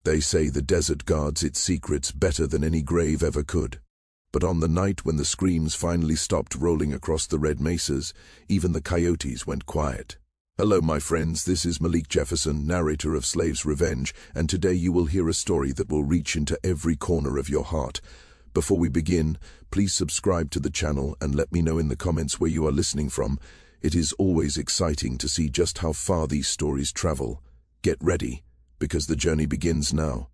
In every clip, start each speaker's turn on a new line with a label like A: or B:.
A: They say the desert guards its secrets better than any grave ever could. But on the night when the screams finally stopped rolling across the red mesas, even the coyotes went quiet. Hello my friends, this is Malik Jefferson, narrator of Slave's Revenge, and today you will hear a story that will reach into every corner of your heart. Before we begin, please subscribe to the channel and let me know in the comments where you are listening from. It is always exciting to see just how far these stories travel. Get ready, because the journey begins now.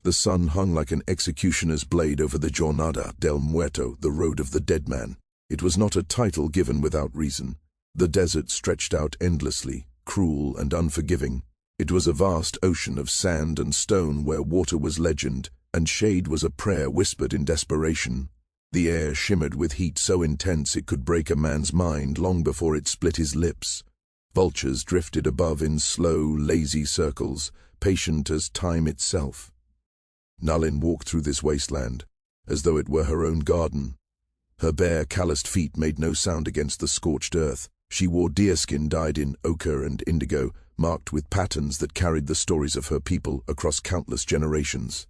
A: The sun hung like an executioner's blade over the Jornada del Muerto, the road of the dead man. It was not a title given without reason. The desert stretched out endlessly, cruel and unforgiving. It was a vast ocean of sand and stone where water was legend, and shade was a prayer whispered in desperation. The air shimmered with heat so intense it could break a man's mind long before it split his lips. Vultures drifted above in slow, lazy circles, patient as time itself. Nalin walked through this wasteland, as though it were her own garden. Her bare, calloused feet made no sound against the scorched earth. She wore deerskin dyed in ochre and indigo, marked with patterns that carried the stories of her people across countless generations.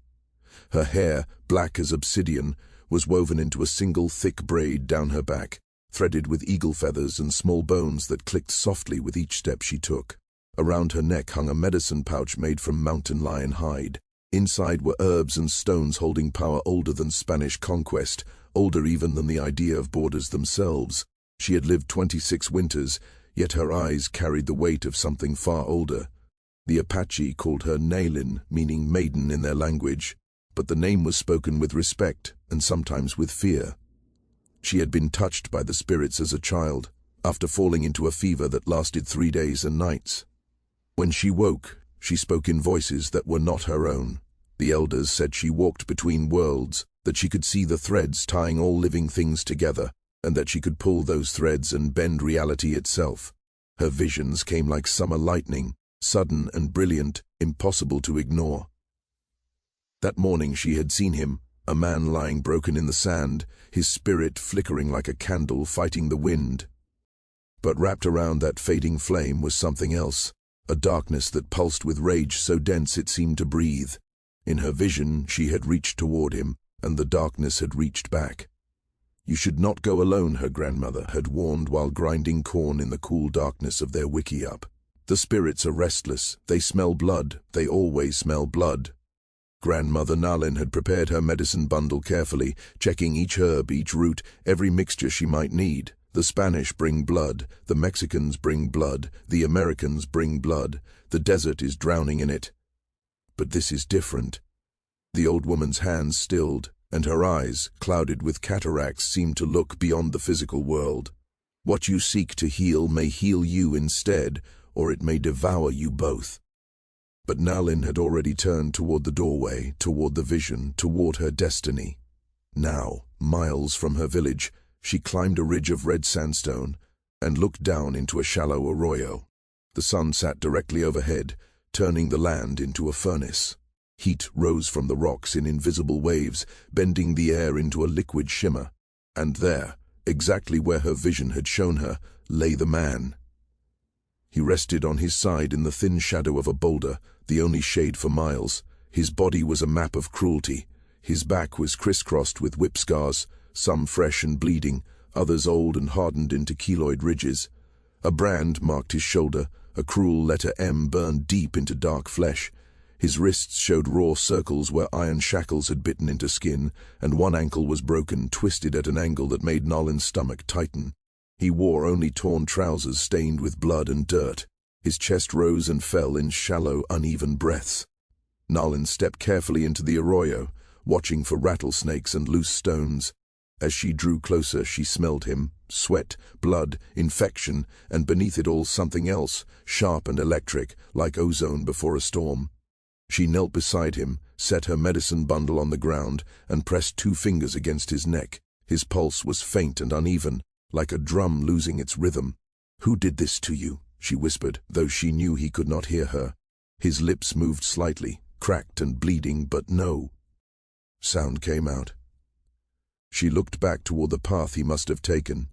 A: Her hair, black as obsidian, was woven into a single thick braid down her back, threaded with eagle feathers and small bones that clicked softly with each step she took. Around her neck hung a medicine pouch made from mountain lion hide. Inside were herbs and stones holding power older than Spanish conquest, older even than the idea of borders themselves. She had lived 26 winters, yet her eyes carried the weight of something far older. The Apache called her Nalin, meaning maiden in their language, but the name was spoken with respect and sometimes with fear. She had been touched by the spirits as a child, after falling into a fever that lasted 3 days and nights. When she woke, she spoke in voices that were not her own. The elders said she walked between worlds, that she could see the threads tying all living things together, and that she could pull those threads and bend reality itself. Her visions came like summer lightning, sudden and brilliant, impossible to ignore. That morning she had seen him, a man lying broken in the sand, his spirit flickering like a candle fighting the wind. But wrapped around that fading flame was something else, a darkness that pulsed with rage so dense it seemed to breathe. In her vision, she had reached toward him, and the darkness had reached back. You should not go alone, her grandmother had warned while grinding corn in the cool darkness of their wickiup. The spirits are restless, they smell blood, they always smell blood. Grandmother Nalin had prepared her medicine bundle carefully, checking each herb, each root, every mixture she might need. The Spanish bring blood, the Mexicans bring blood, the Americans bring blood. The desert is drowning in it. But this is different. The old woman's hands stilled, and her eyes, clouded with cataracts, seemed to look beyond the physical world. What you seek to heal may heal you instead, or it may devour you both. But Nalin had already turned toward the doorway, toward the vision, toward her destiny. Now, miles from her village, she climbed a ridge of red sandstone and looked down into a shallow arroyo. The sun sat directly overhead, turning the land into a furnace. Heat rose from the rocks in invisible waves, bending the air into a liquid shimmer. And there, exactly where her vision had shown her, lay the man. He rested on his side in the thin shadow of a boulder, the only shade for miles. His body was a map of cruelty. His back was crisscrossed with whip scars, some fresh and bleeding, others old and hardened into keloid ridges. A brand marked his shoulder, a cruel letter M burned deep into dark flesh. His wrists showed raw circles where iron shackles had bitten into skin, and one ankle was broken, twisted at an angle that made Nalin's stomach tighten. He wore only torn trousers stained with blood and dirt. His chest rose and fell in shallow, uneven breaths. Nalin stepped carefully into the arroyo, watching for rattlesnakes and loose stones. As she drew closer, she smelled him, sweat, blood, infection, and beneath it all something else, sharp and electric, like ozone before a storm. She knelt beside him, set her medicine bundle on the ground, and pressed 2 fingers against his neck. His pulse was faint and uneven, like a drum losing its rhythm. "Who did this to you?" she whispered, though she knew he could not hear her. His lips moved slightly, cracked and bleeding, but no sound came out. She looked back toward the path he must have taken.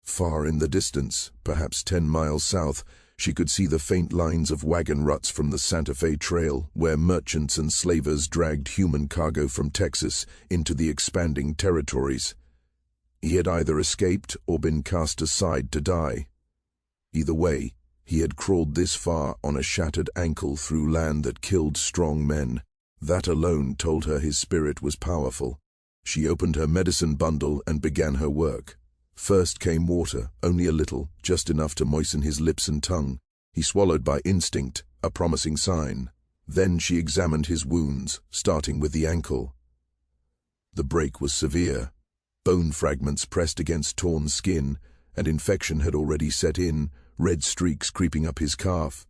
A: Far in the distance, perhaps 10 miles south, She could see the faint lines of wagon ruts from the Santa Fe Trail, where merchants and slavers dragged human cargo from Texas into the expanding territories. He had either escaped or been cast aside to die. Either way, he had crawled this far on a shattered ankle through land that killed strong men. That alone told her his spirit was powerful. She opened her medicine bundle and began her work. First came water, only a little, just enough to moisten his lips and tongue. He swallowed by instinct, a promising sign. Then she examined his wounds, starting with the ankle. The break was severe. Bone fragments pressed against torn skin, and infection had already set in, red streaks creeping up his calf.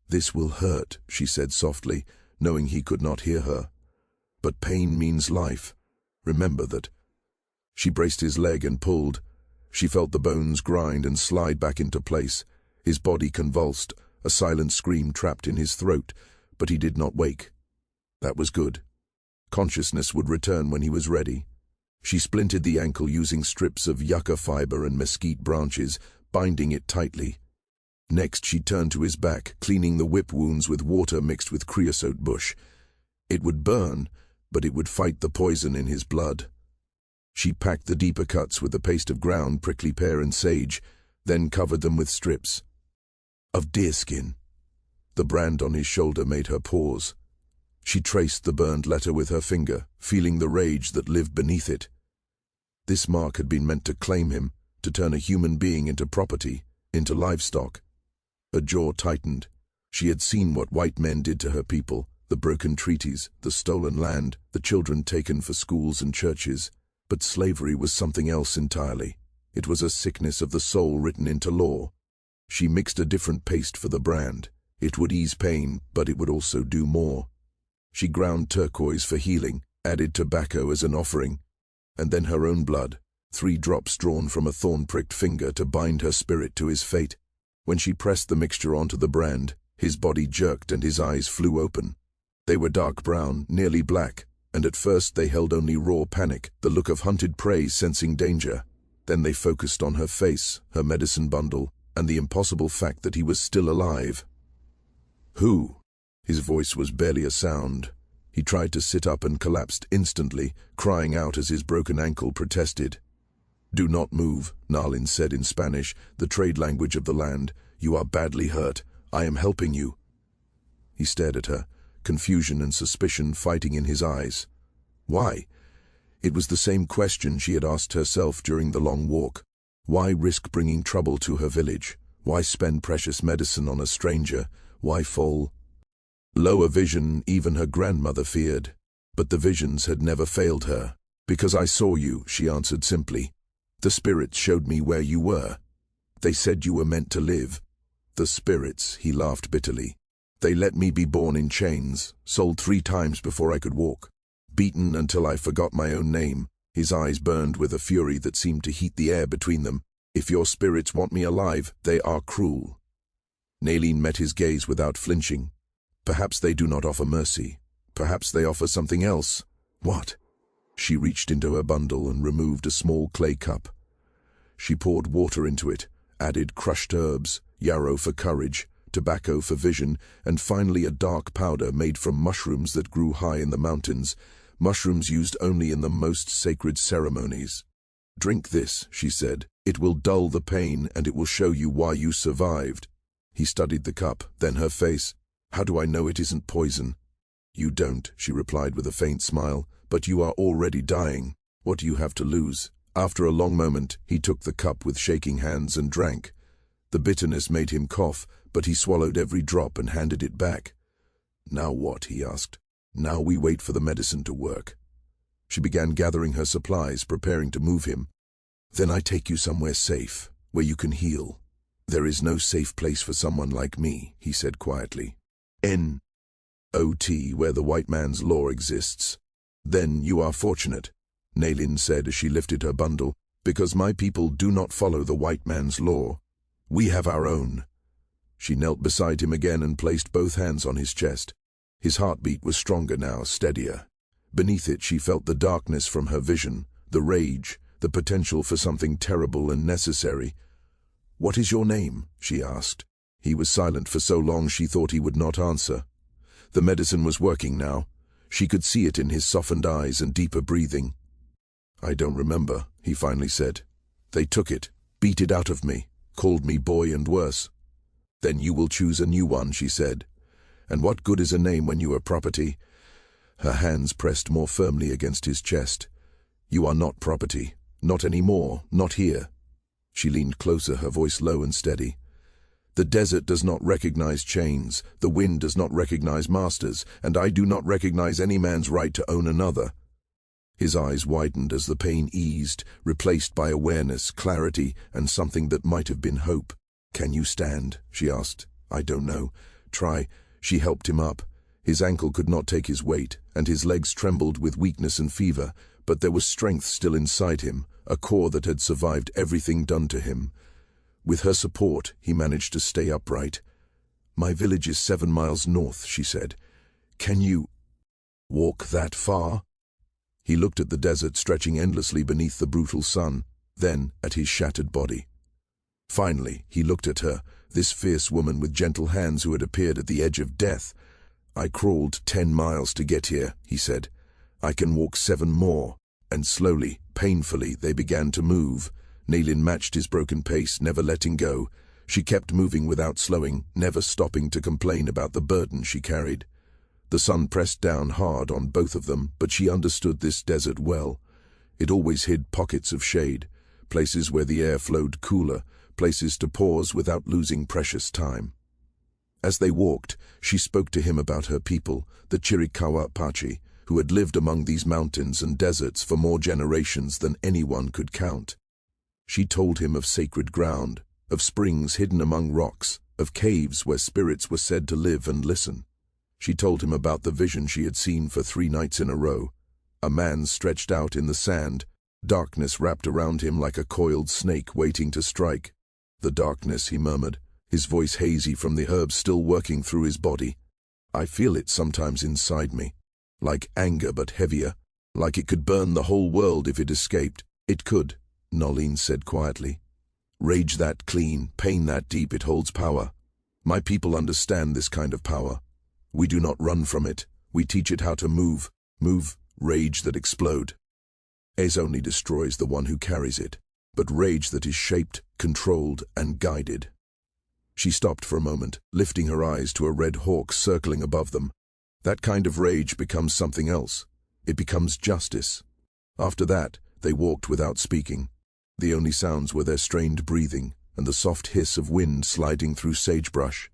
A: "This will hurt," she said softly, knowing he could not hear her. "But pain means life. Remember that." She braced his leg and pulled. She felt the bones grind and slide back into place. His body convulsed, a silent scream trapped in his throat, but he did not wake. That was good. Consciousness would return when he was ready. She splinted the ankle using strips of yucca fiber and mesquite branches, binding it tightly. Next she turned to his back, cleaning the whip wounds with water mixed with creosote bush. It would burn, but it would fight the poison in his blood. She packed the deeper cuts with a paste of ground prickly pear and sage, then covered them with strips of deerskin. The brand on his shoulder made her pause. She traced the burned letter with her finger, feeling the rage that lived beneath it. This mark had been meant to claim him, to turn a human being into property, into livestock. Her jaw tightened. She had seen what white men did to her people, the broken treaties, the stolen land, the children taken for schools and churches. But slavery was something else entirely. It was a sickness of the soul written into law. She mixed a different paste for the brand. It would ease pain, but it would also do more. She ground turquoise for healing, added tobacco as an offering, and then her own blood, 3 drops drawn from a thorn-pricked finger to bind her spirit to his fate. When she pressed the mixture onto the brand, his body jerked and his eyes flew open. They were dark brown, nearly black, and at first they held only raw panic, the look of hunted prey sensing danger. Then they focused on her face, her medicine bundle, and the impossible fact that he was still alive. "Who?" His voice was barely a sound. He tried to sit up and collapsed instantly, crying out as his broken ankle protested. "Do not move," Nalin said in Spanish, the trade language of the land. "You are badly hurt. I am helping you." He stared at her, confusion and suspicion fighting in his eyes. Why? It was the same question she had asked herself during the long walk. Why risk bringing trouble to her village? Why spend precious medicine on a stranger? Why fall? Lower vision even her grandmother feared. But the visions had never failed her. "Because I saw you," she answered simply. "The spirits showed me where you were. They said you were meant to live." "The spirits," he laughed bitterly. "They let me be born in chains, sold 3 times before I could walk, beaten until I forgot my own name." His eyes burned with a fury that seemed to heat the air between them. "If your spirits want me alive, they are cruel." Nalin met his gaze without flinching. "Perhaps they do not offer mercy. Perhaps they offer something else." "What?" She reached into her bundle and removed a small clay cup. She poured water into it, added crushed herbs, yarrow for courage, tobacco for vision, and finally a dark powder made from mushrooms that grew high in the mountains, mushrooms used only in the most sacred ceremonies. "Drink this," she said. "It will dull the pain and it will show you why you survived." He studied the cup, then her face. "How do I know it isn't poison?" "You don't," she replied with a faint smile, "but you are already dying. What do you have to lose?" After a long moment, he took the cup with shaking hands and drank. The bitterness made him cough, but he swallowed every drop and handed it back. "Now what?" he asked. "Now we wait for the medicine to work." She began gathering her supplies, preparing to move him. "Then I take you somewhere safe, where you can heal." "There is no safe place for someone like me," he said quietly. "N.O.T., where the white man's law exists." "Then you are fortunate," Nalin said as she lifted her bundle, "because my people do not follow the white man's law. We have our own." She knelt beside him again and placed both hands on his chest. His heartbeat was stronger now, steadier. Beneath it she felt the darkness from her vision, the rage, the potential for something terrible and necessary. "What is your name?" she asked. He was silent for so long she thought he would not answer. The medicine was working now. She could see it in his softened eyes and deeper breathing. "I don't remember," he finally said. "They took it, beat it out of me, called me boy and worse." "Then you will choose a new one," she said. "And what good is a name when you are property?" Her hands pressed more firmly against his chest. "You are not property. Not anymore. Not here." She leaned closer, her voice low and steady. "The desert does not recognize chains. The wind does not recognize masters. And I do not recognize any man's right to own another." His eyes widened as the pain eased, replaced by awareness, clarity, and something that might have been hope. "Can you stand?" she asked. "I don't know. Try." She helped him up. His ankle could not take his weight, and his legs trembled with weakness and fever, but there was strength still inside him, a core that had survived everything done to him. With her support, he managed to stay upright. "My village is 7 miles north," she said. "Can you walk that far?" He looked at the desert stretching endlessly beneath the brutal sun, then at his shattered body. Finally, he looked at her, this fierce woman with gentle hands who had appeared at the edge of death. "I crawled 10 miles to get here," he said. "I can walk 7 more." And slowly, painfully, they began to move. Nalin matched his broken pace, never letting go. She kept moving without slowing, never stopping to complain about the burden she carried. The sun pressed down hard on both of them, but she understood this desert well. It always hid pockets of shade, places where the air flowed cooler, places to pause without losing precious time. As they walked, she spoke to him about her people, the Chiricahua Apache, who had lived among these mountains and deserts for more generations than anyone could count. She told him of sacred ground, of springs hidden among rocks, of caves where spirits were said to live and listen. She told him about the vision she had seen for 3 nights in a row. A man stretched out in the sand, darkness wrapped around him like a coiled snake waiting to strike. "The darkness," he murmured, his voice hazy from the herbs still working through his body. "I feel it sometimes inside me, like anger but heavier, like it could burn the whole world if it escaped." "It could," Nalin said quietly. "Rage that clean, pain that deep, it holds power. My people understand this kind of power. We do not run from it. We teach it how to move rage that explode. Ace only destroys the one who carries it, but rage that is shaped, controlled, and guided." She stopped for a moment, lifting her eyes to a red hawk circling above them. That kind of rage becomes something else. It becomes justice. After that, they walked without speaking. The only sounds were their strained breathing and the soft hiss of wind sliding through sagebrush.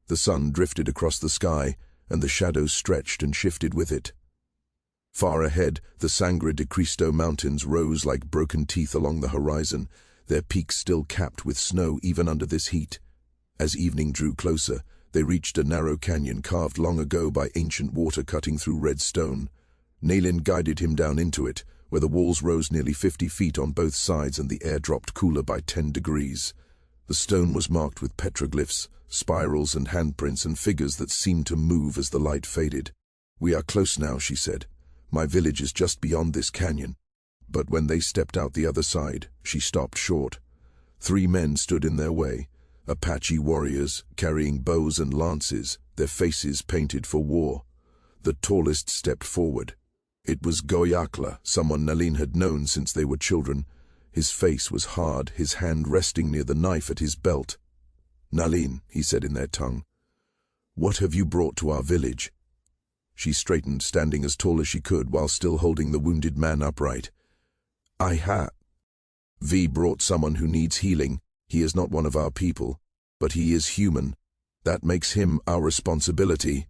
A: The sun drifted across the sky, and the shadows stretched and shifted with it. Far ahead, the Sangre de Cristo Mountains rose like broken teeth along the horizon, their peaks still capped with snow even under this heat. As evening drew closer, they reached a narrow canyon carved long ago by ancient water cutting through red stone. Nalin guided him down into it, where the walls rose nearly 50 feet on both sides and the air dropped cooler by 10 degrees. The stone was marked with petroglyphs, spirals and handprints and figures that seemed to move as the light faded. "We are close now," she said. "My village is just beyond this canyon." But when they stepped out the other side, she stopped short. 3 men stood in their way, Apache warriors carrying bows and lances, their faces painted for war. The tallest stepped forward. It was Goyakla, someone Nalin had known since they were children. His face was hard, his hand resting near the knife at his belt. "Nalin," he said in their tongue, "what have you brought to our village?" She straightened, standing as tall as she could while still holding the wounded man upright. "V brought someone who needs healing. He is not one of our people, but he is human. That makes him our responsibility."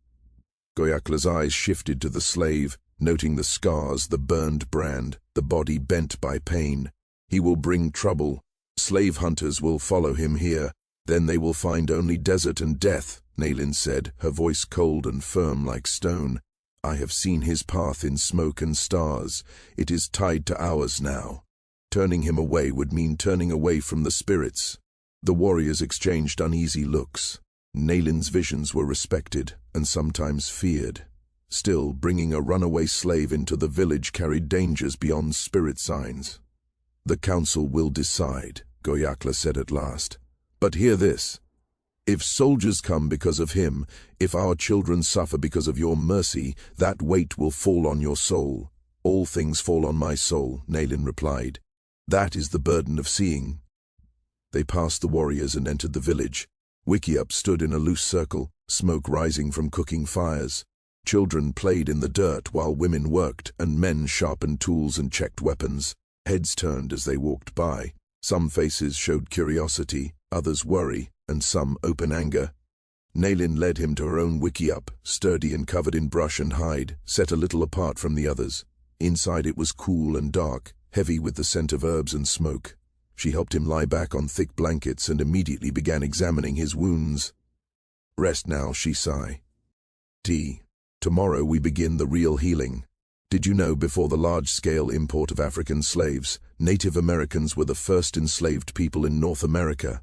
A: Goyakla's eyes shifted to the slave, noting the scars, the burned brand, the body bent by pain. "He will bring trouble. Slave hunters will follow him here. Then they will find only desert and death," Nalin said, her voice cold and firm like stone. "I have seen his path in smoke and stars. It is tied to ours now. Turning him away would mean turning away from the spirits." The warriors exchanged uneasy looks. Nalin's visions were respected and sometimes feared. Still, bringing a runaway slave into the village carried dangers beyond spirit signs. "The council will decide," Goyakla said at last. "But hear this. If soldiers come because of him, if our children suffer because of your mercy, that weight will fall on your soul. All things fall on my soul, Nalin replied. That is the burden of seeing. They passed the warriors and entered the village. Wickiup stood in a loose circle, smoke rising from cooking fires. Children played in the dirt while women worked and men sharpened tools and checked weapons. Heads turned as they walked by. Some faces showed curiosity, others worry, and some open anger. Nalin led him to her own Wickiup, sturdy and covered in brush and hide, set a little apart from the others. Inside it was cool and dark, heavy with the scent of herbs and smoke. She helped him lie back on thick blankets and immediately began examining his wounds. Rest now, she sighed. Tomorrow we begin the real healing. Did you know before the large-scale import of African slaves, Native Americans were the first enslaved people in North America?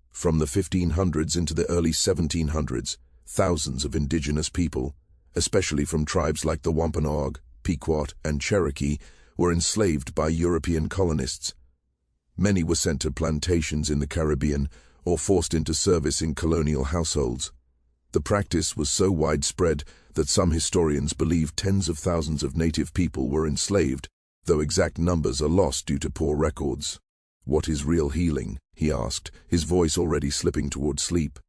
A: From the 1500s into the early 1700s, thousands of indigenous people, especially from tribes like the Wampanoag, Pequot, and Cherokee, were enslaved by European colonists. Many were sent to plantations in the Caribbean or forced into service in colonial households. The practice was so widespread that some historians believe tens of thousands of native people were enslaved, though exact numbers are lost due to poor records. What is real healing? He asked, his voice already slipping toward sleep.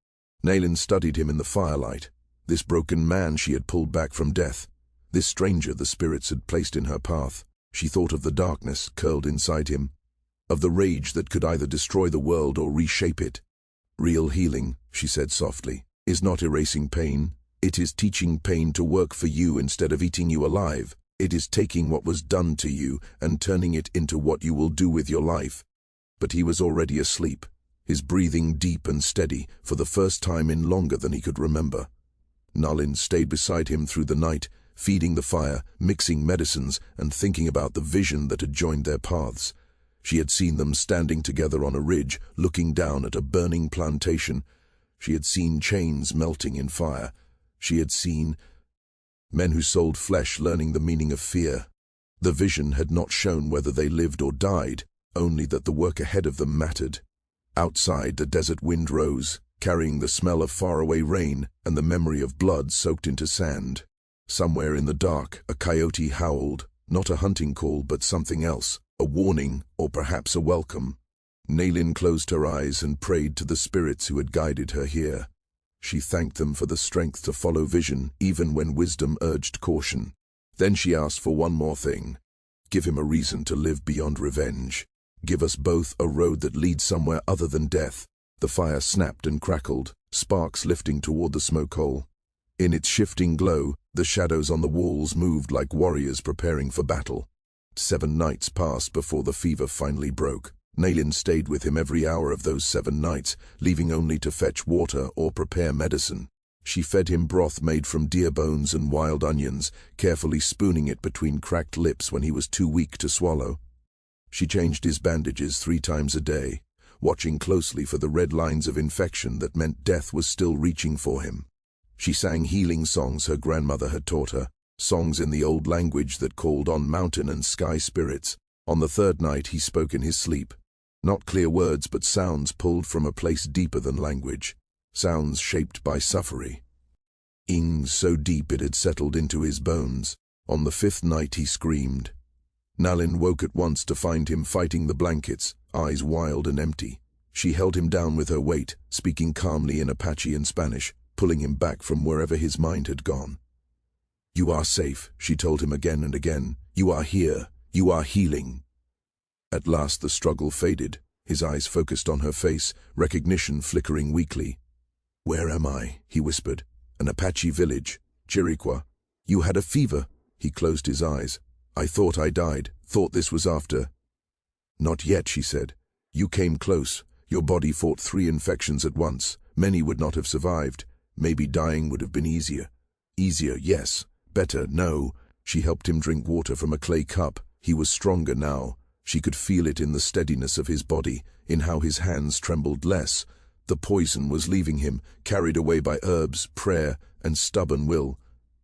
A: Nalin studied him in the firelight. This broken man she had pulled back from death. This stranger the spirits had placed in her path. She thought of the darkness curled inside him, of the rage that could either destroy the world or reshape it. Real healing, she said softly, is not erasing pain. It is teaching pain to work for you instead of eating you alive. It is taking what was done to you and turning it into what you will do with your life. But he was already asleep, his breathing deep and steady for the first time in longer than he could remember. Nalin stayed beside him through the night, feeding the fire, mixing medicines, and thinking about the vision that had joined their paths. She had seen them standing together on a ridge, looking down at a burning plantation. She had seen chains melting in fire. She had seen men who sold flesh learning the meaning of fear. The vision had not shown whether they lived or died, only that the work ahead of them mattered. Outside, the desert wind rose, carrying the smell of faraway rain and the memory of blood soaked into sand. Somewhere in the dark, a coyote howled, not a hunting call but something else, a warning or perhaps a welcome. Nalin closed her eyes and prayed to the spirits who had guided her here. She thanked them for the strength to follow vision even when wisdom urged caution. Then she asked for one more thing. Give him a reason to live beyond revenge. Give us both a road that leads somewhere other than death. The fire snapped and crackled, sparks lifting toward the smoke hole. In its shifting glow, the shadows on the walls moved like warriors preparing for battle. 7 nights passed before the fever finally broke. Nalin stayed with him every hour of those 7 nights, leaving only to fetch water or prepare medicine. She fed him broth made from deer bones and wild onions, carefully spooning it between cracked lips when he was too weak to swallow. She changed his bandages 3 times a day, watching closely for the red lines of infection that meant death was still reaching for him. She sang healing songs her grandmother had taught her, songs in the old language that called on mountain and sky spirits. On the 3rd night he spoke in his sleep. Not clear words, but sounds pulled from a place deeper than language. Sounds shaped by suffering. Ings so deep it had settled into his bones. On the 5th night he screamed. Nalin woke at once to find him fighting the blankets, eyes wild and empty. She held him down with her weight, speaking calmly in Apache and Spanish, pulling him back from wherever his mind had gone. You are safe, she told him again and again. You are here. You are healing. At last the struggle faded, his eyes focused on her face, recognition flickering weakly. Where am I? He whispered. An Apache village, Chiriqua. You had a fever. He closed his eyes. I thought I died, thought this was after. Not yet, she said. You came close. Your body fought 3 infections at once. Many would not have survived. Maybe dying would have been easier. Easier, yes. Better, no. She helped him drink water from a clay cup. He was stronger now. She could feel it in the steadiness of his body, in how his hands trembled less. The poison was leaving him, carried away by herbs, prayer, and stubborn will.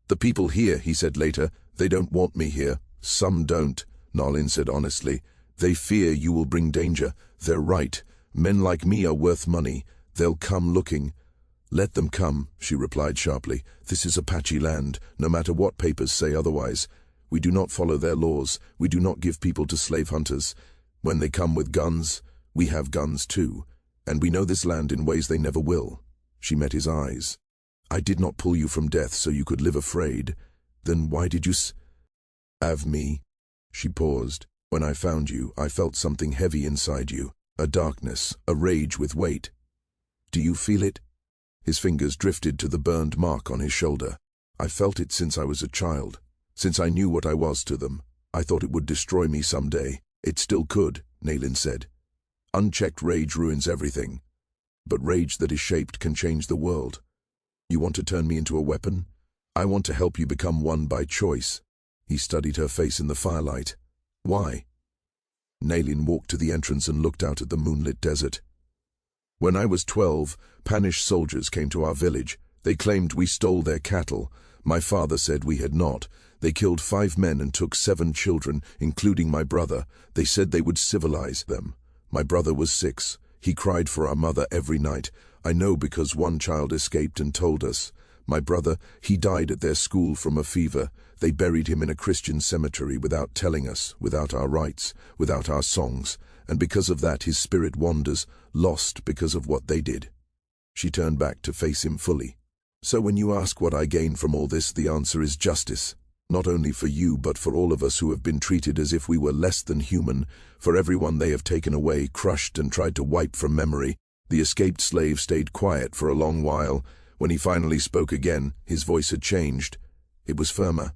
A: The people here, he said later, they don't want me here. Some don't, Nalin said honestly. They fear you will bring danger. They're right. Men like me are worth money. They'll come looking. Let them come, she replied sharply. This is Apache land, no matter what papers say otherwise. We do not follow their laws. We do not give people to slave hunters. When they come with guns, we have guns too. And we know this land in ways they never will. She met his eyes. I did not pull you from death so you could live afraid. Then why did you have me? She paused. When I found you, I felt something heavy inside you. A darkness, a rage with weight. Do you feel it? His fingers drifted to the burned mark on his shoulder. I felt it since I was a child. Since I knew what I was to them. I thought it would destroy me someday. It still could, Nalin said. Unchecked rage ruins everything. But rage that is shaped can change the world. You want to turn me into a weapon? I want to help you become one by choice. He studied her face in the firelight. Why? Nalin walked to the entrance and looked out at the moonlit desert. When I was 12, Panish soldiers came to our village. They claimed we stole their cattle. My father said we had not. They killed 5 men and took 7 children, including my brother. They said they would civilize them. My brother was 6. He cried for our mother every night. I know because one child escaped and told us. My brother, he died at their school from a fever. They buried him in a Christian cemetery without telling us, without our rites, without our songs. And because of that his spirit wanders, lost because of what they did. She turned back to face him fully. So when you ask what I gain from all this, the answer is justice. Not only for you, but for all of us who have been treated as if we were less than human, for everyone they have taken away, crushed and tried to wipe from memory. The escaped slave stayed quiet for a long while. When he finally spoke again, his voice had changed. It was firmer.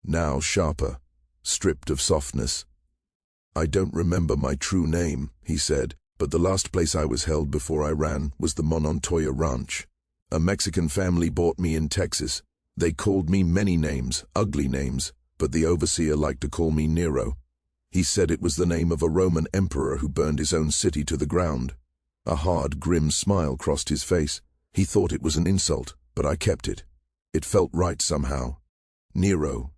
A: Now sharper, stripped of softness. I don't remember my true name, he said, but the last place I was held before I ran was the Monontoya Ranch. A Mexican family bought me in Texas. They called me many names, ugly names, but the overseer liked to call me Nero. He said it was the name of a Roman emperor who burned his own city to the ground. A hard, grim smile crossed his face. He thought it was an insult, but I kept it. It felt right somehow. Nero.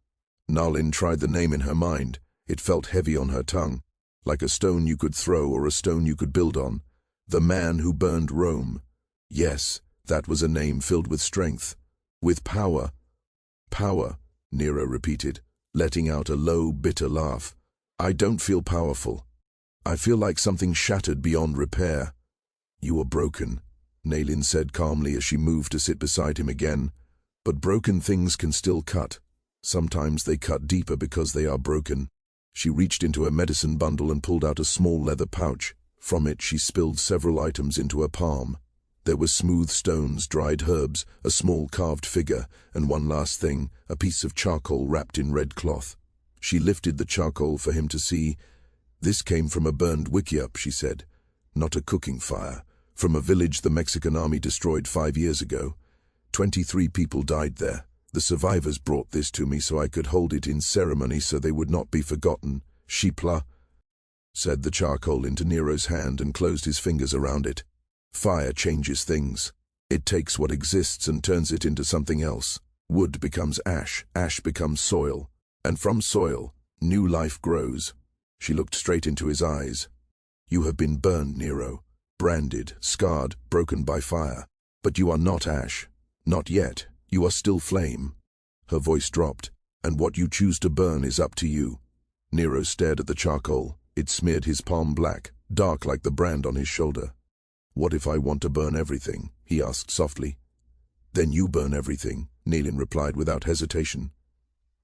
A: Nalin tried the name in her mind. It felt heavy on her tongue, like a stone you could throw or a stone you could build on. The man who burned Rome. Yes, that was a name filled with strength. With power. Power, Nero repeated, letting out a low, bitter laugh. I don't feel powerful. I feel like something shattered beyond repair. You are broken, Nalin said calmly as she moved to sit beside him again. But broken things can still cut. Sometimes they cut deeper because they are broken. She reached into a medicine bundle and pulled out a small leather pouch. From it she spilled several items into her palm. There were smooth stones, dried herbs, a small carved figure, and one last thing, a piece of charcoal wrapped in red cloth. She lifted the charcoal for him to see. This came from a burned wickiup, she said. Not a cooking fire. From a village the Mexican army destroyed 5 years ago. 23 people died there. The survivors brought this to me so I could hold it in ceremony so they would not be forgotten. Shipla, said the charcoal into Nero's hand and closed his fingers around it. Fire changes things. It takes what exists and turns it into something else. Wood becomes ash, ash becomes soil, and from soil, new life grows. She looked straight into his eyes. You have been burned, Nero, branded, scarred, broken by fire. But you are not ash. Not yet. You are still flame. Her voice dropped. And what you choose to burn is up to you. Nero stared at the charcoal. It smeared his palm black, dark like the brand on his shoulder. What if I want to burn everything? He asked softly. Then you burn everything, Nalin replied without hesitation.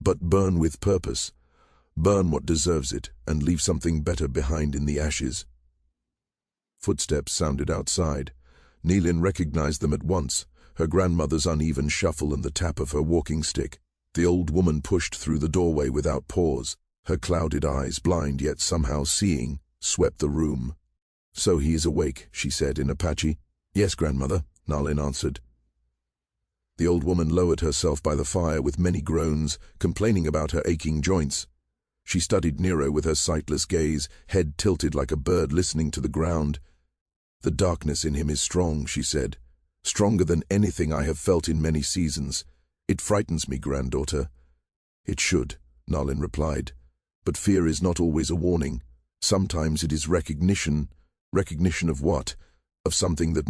A: But burn with purpose. Burn what deserves it, and leave something better behind in the ashes. Footsteps sounded outside. Nalin recognized them at once, her grandmother's uneven shuffle and the tap of her walking stick. The old woman pushed through the doorway without pause. Her clouded eyes, blind yet somehow seeing, swept the room. So he is awake, she said in Apache. Yes, grandmother, Nalin answered. The old woman lowered herself by the fire with many groans, complaining about her aching joints. She studied Nero with her sightless gaze, head tilted like a bird listening to the ground. The darkness in him is strong, she said. Stronger than anything I have felt in many seasons. It frightens me, granddaughter. It should, Nalin replied. But fear is not always a warning. Sometimes it is recognition. Recognition of what? Of something that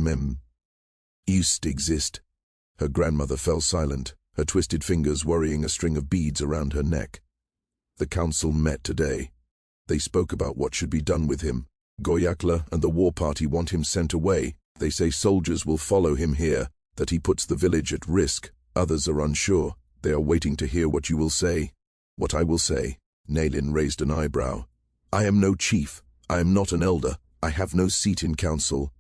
A: Used to exist. Her grandmother fell silent, her twisted fingers worrying a string of beads around her neck. The council met today. They spoke about what should be done with him. Goyakla and the war party want him sent away. They say soldiers will follow him here, that he puts the village at risk. Others are unsure. They are waiting to hear what you will say. What I will say. Nalin raised an eyebrow. I am no chief. I am not an elder. I have no seat in council.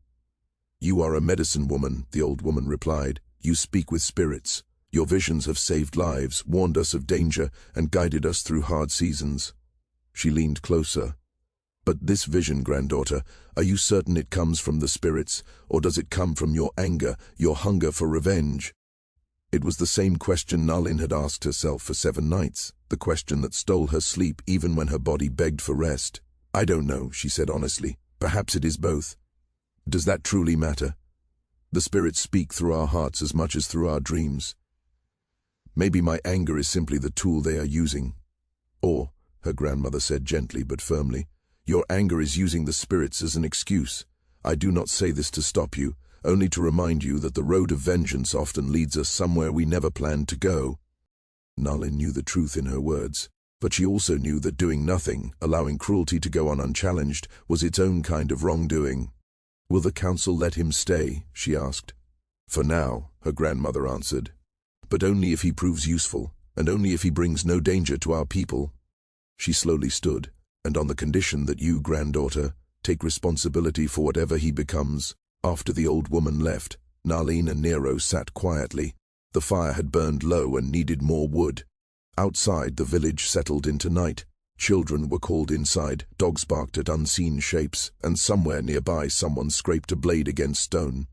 A: You are a medicine woman, the old woman replied. You speak with spirits. Your visions have saved lives, warned us of danger, and guided us through hard seasons. She leaned closer. But this vision, granddaughter, are you certain it comes from the spirits, or does it come from your anger, your hunger for revenge? It was the same question Nalin had asked herself for 7 nights, the question that stole her sleep even when her body begged for rest. I don't know, she said honestly. Perhaps it is both. Does that truly matter? The spirits speak through our hearts as much as through our dreams. Maybe my anger is simply the tool they are using. Or, her grandmother said gently but firmly, your anger is using the spirits as an excuse. I do not say this to stop you, only to remind you that the road of vengeance often leads us somewhere we never planned to go. Nalin knew the truth in her words, but she also knew that doing nothing, allowing cruelty to go on unchallenged, was its own kind of wrongdoing. Will the council let him stay? She asked. For now, her grandmother answered. But only if he proves useful, and only if he brings no danger to our people. She slowly stood, and on the condition that you, granddaughter, take responsibility for whatever he becomes. After the old woman left, Nalin and Nero sat quietly. The fire had burned low and needed more wood. Outside, the village settled into night. Children were called inside, dogs barked at unseen shapes, and somewhere nearby someone scraped a blade against stone.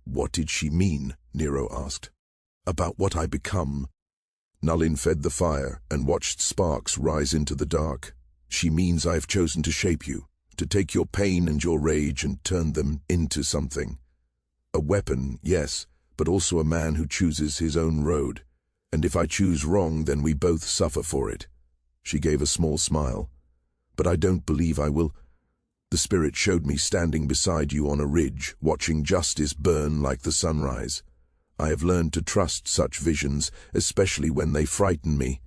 A: What did she mean? Nero asked. About what I become. Nalin fed the fire and watched sparks rise into the dark. She means I have chosen to shape you, to take your pain and your rage and turn them into something. A weapon, yes, but also a man who chooses his own road. And if I choose wrong, then we both suffer for it. She gave a small smile. But I don't believe I will. The spirit showed me standing beside you on a ridge, watching justice burn like the sunrise. I have learned to trust such visions, especially when they frighten me.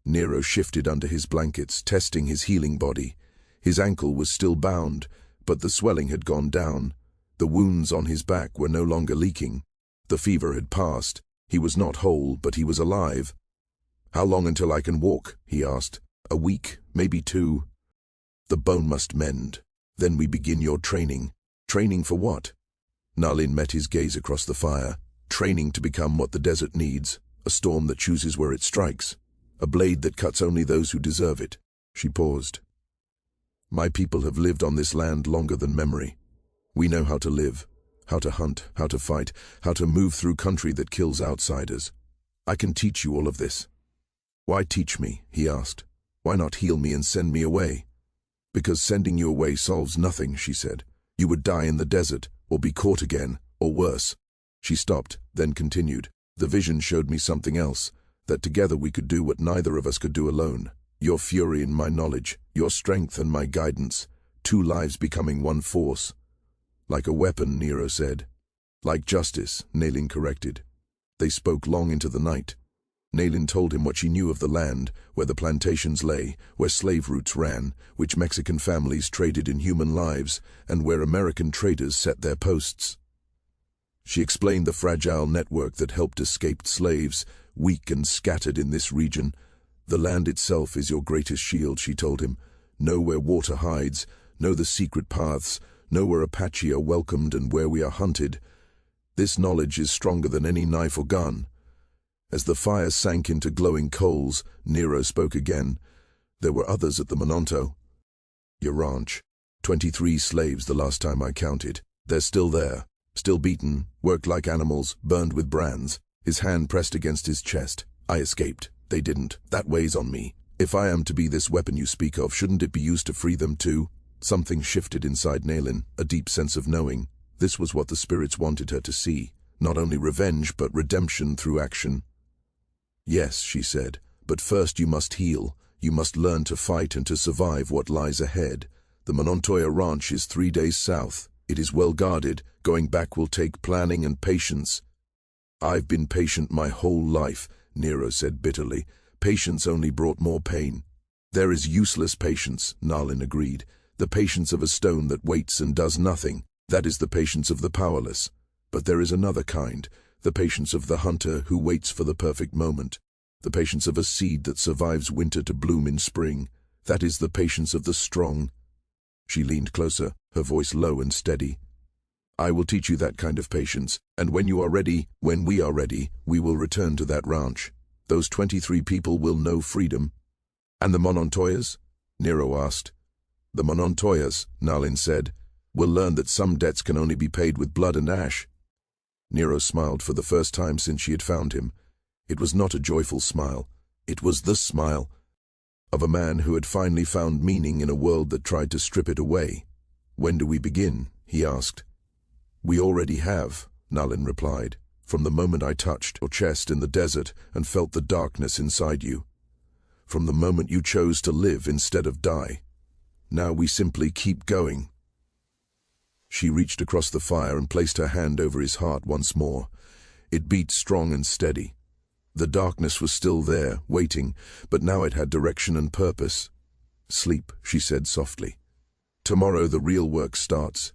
A: Nero shifted under his blankets, testing his healing body. His ankle was still bound, but the swelling had gone down. The wounds on his back were no longer leaking. The fever had passed. He was not whole, but he was alive. How long until I can walk? He asked. A week, maybe 2. The bone must mend. Then we begin your training. Training for what? Nalin met his gaze across the fire. Training to become what the desert needs. A storm that chooses where it strikes. A blade that cuts only those who deserve it. She paused. My people have lived on this land longer than memory. We know how to live, how to hunt, how to fight, how to move through country that kills outsiders. I can teach you all of this. Why teach me? He asked. Why not heal me and send me away? Because sending you away solves nothing, she said. You would die in the desert, or be caught again, or worse. She stopped, then continued. The vision showed me something else, that together we could do what neither of us could do alone. Your fury and my knowledge, your strength and my guidance, 2 lives becoming one force. Like a weapon, Nero said. Like justice, Nalin corrected. They spoke long into the night. Nalin told him what she knew of the land, where the plantations lay, where slave routes ran, which Mexican families traded in human lives, and where American traders set their posts. She explained the fragile network that helped escaped slaves, weak and scattered in this region. The land itself is your greatest shield, she told him. Know where water hides, know the secret paths, know where Apache are welcomed and where we are hunted. This knowledge is stronger than any knife or gun. As the fire sank into glowing coals, Nero spoke again. There were others at the Mononto. Your ranch. 23 slaves the last time I counted. They're still there. Still beaten, worked like animals, burned with brands. His hand pressed against his chest. I escaped. They didn't. That weighs on me. If I am to be this weapon you speak of, shouldn't it be used to free them too? Something shifted inside Nalin, a deep sense of knowing. This was what the spirits wanted her to see. Not only revenge, but redemption through action. Yes, she said, but first you must heal. You must learn to fight and to survive what lies ahead. The Monontoya Ranch is 3 days south. It is well guarded. Going back will take planning and patience. I've been patient my whole life, Nero said bitterly. Patience only brought more pain. There is useless patience, Nalin agreed. The patience of a stone that waits and does nothing. That is the patience of the powerless. But there is another kind, the patience of the hunter who waits for the perfect moment. The patience of a seed that survives winter to bloom in spring. That is the patience of the strong. She leaned closer, her voice low and steady. I will teach you that kind of patience, and when we are ready, we will return to that ranch. Those 23 people will know freedom. And the Monontoyas? Nero asked. The Monontoyas, Nalin said, will learn that some debts can only be paid with blood and ash. Nero smiled for the first time since she had found him. It was not a joyful smile. It was the smile of a man who had finally found meaning in a world that tried to strip it away. When do we begin? He asked. We already have, Nalin replied, from the moment I touched your chest in the desert and felt the darkness inside you. From the moment you chose to live instead of die. Now we simply keep going. She reached across the fire and placed her hand over his heart once more. It beat strong and steady. The darkness was still there, waiting, but now it had direction and purpose. Sleep, she said softly. Tomorrow the real work starts.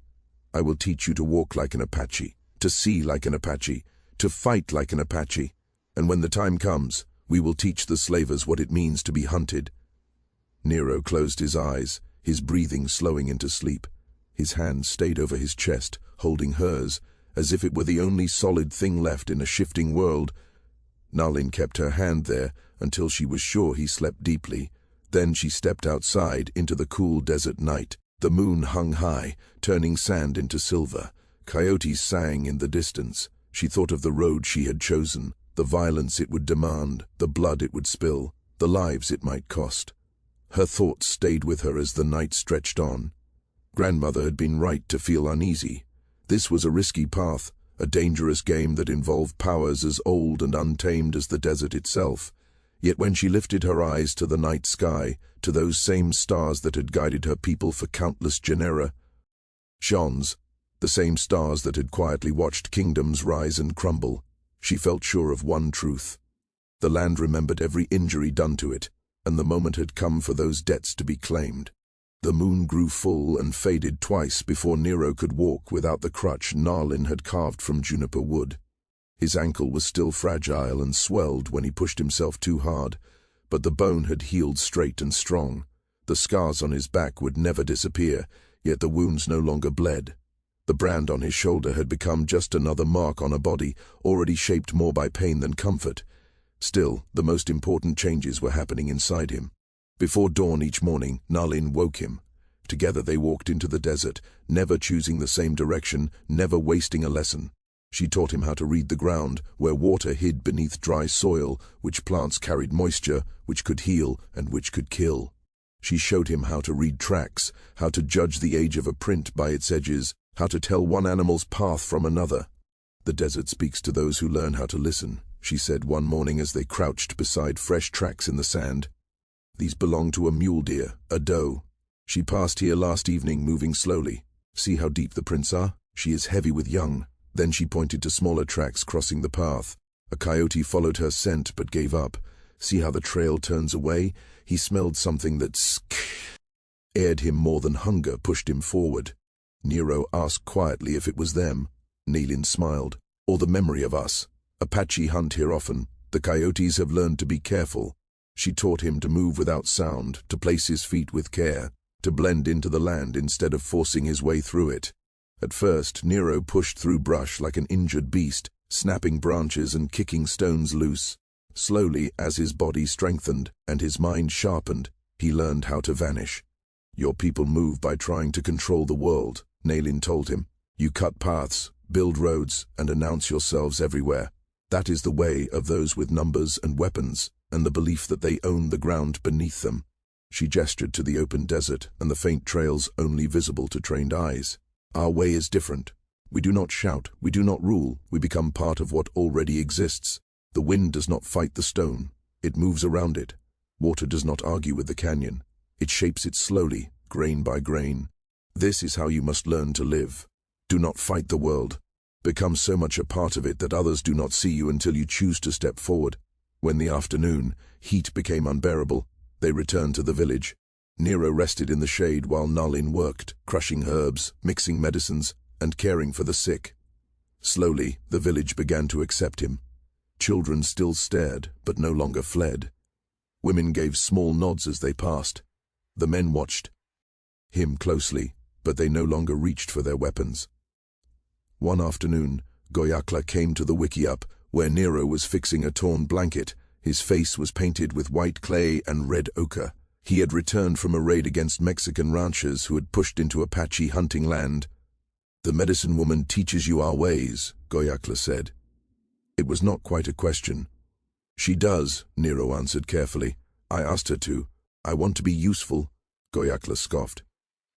A: I will teach you to walk like an Apache, to see like an Apache, to fight like an Apache. And when the time comes, we will teach the slavers what it means to be hunted. Nero closed his eyes, his breathing slowing into sleep. His hand stayed over his chest, holding hers, as if it were the only solid thing left in a shifting world. Nalin kept her hand there until she was sure he slept deeply. Then she stepped outside into the cool desert night. The moon hung high, turning sand into silver. Coyotes sang in the distance. She thought of the road she had chosen, the violence it would demand, the blood it would spill, the lives it might cost. Her thoughts stayed with her as the night stretched on. Grandmother had been right to feel uneasy. This was a risky path, a dangerous game that involved powers as old and untamed as the desert itself. Yet when she lifted her eyes to the night sky, to those same stars that had guided her people for countless genera, the same stars that had quietly watched kingdoms rise and crumble, she felt sure of one truth. The land remembered every injury done to it, and the moment had come for those debts to be claimed. The moon grew full and faded twice before Nero could walk without the crutch Nalin had carved from juniper wood. His ankle was still fragile and swelled when he pushed himself too hard, but the bone had healed straight and strong. The scars on his back would never disappear, yet the wounds no longer bled. The brand on his shoulder had become just another mark on a body already shaped more by pain than comfort. Still, the most important changes were happening inside him. Before dawn each morning, Nalin woke him. Together they walked into the desert, never choosing the same direction, never wasting a lesson. She taught him how to read the ground, where water hid beneath dry soil, which plants carried moisture, which could heal and which could kill. She showed him how to read tracks, how to judge the age of a print by its edges, how to tell one animal's path from another. The desert speaks to those who learn how to listen, she said one morning as they crouched beside fresh tracks in the sand. These belong to a mule deer, a doe. She passed here last evening, moving slowly. See how deep the prints are? She is heavy with young. Then she pointed to smaller tracks crossing the path. A coyote followed her scent but gave up. See how the trail turns away? He smelled something that scared him more than hunger pushed him forward. Nero asked quietly if it was them. Nalin smiled. Or the memory of us. Apache hunt here often. The coyotes have learned to be careful. She taught him to move without sound, to place his feet with care, to blend into the land instead of forcing his way through it. At first, Nero pushed through brush like an injured beast, snapping branches and kicking stones loose. Slowly, as his body strengthened and his mind sharpened, he learned how to vanish. Your people move by trying to control the world, Nalin told him. You cut paths, build roads, and announce yourselves everywhere. That is the way of those with numbers and weapons, and the belief that they own the ground beneath them. She gestured to the open desert and the faint trails only visible to trained eyes. Our way is different. We do not shout, we do not rule, we become part of what already exists. The wind does not fight the stone, it moves around it. Water does not argue with the canyon. It shapes it slowly, grain by grain. This is how you must learn to live. Do not fight the world. Become so much a part of it that others do not see you until you choose to step forward. When the afternoon heat became unbearable, they returned to the village. Nero rested in the shade while Nalin worked, crushing herbs, mixing medicines, and caring for the sick. Slowly, the village began to accept him. Children still stared, but no longer fled. Women gave small nods as they passed. The men watched him closely, but they no longer reached for their weapons. One afternoon, Goyakla came to the wickiup where Nero was fixing a torn blanket. His face was painted with white clay and red ochre. He had returned from a raid against Mexican ranchers who had pushed into Apache hunting land. "The medicine woman teaches you our ways," Goyakla said. It was not quite a question. "She does," Nero answered carefully. "I asked her to. I want to be useful," Goyakla scoffed.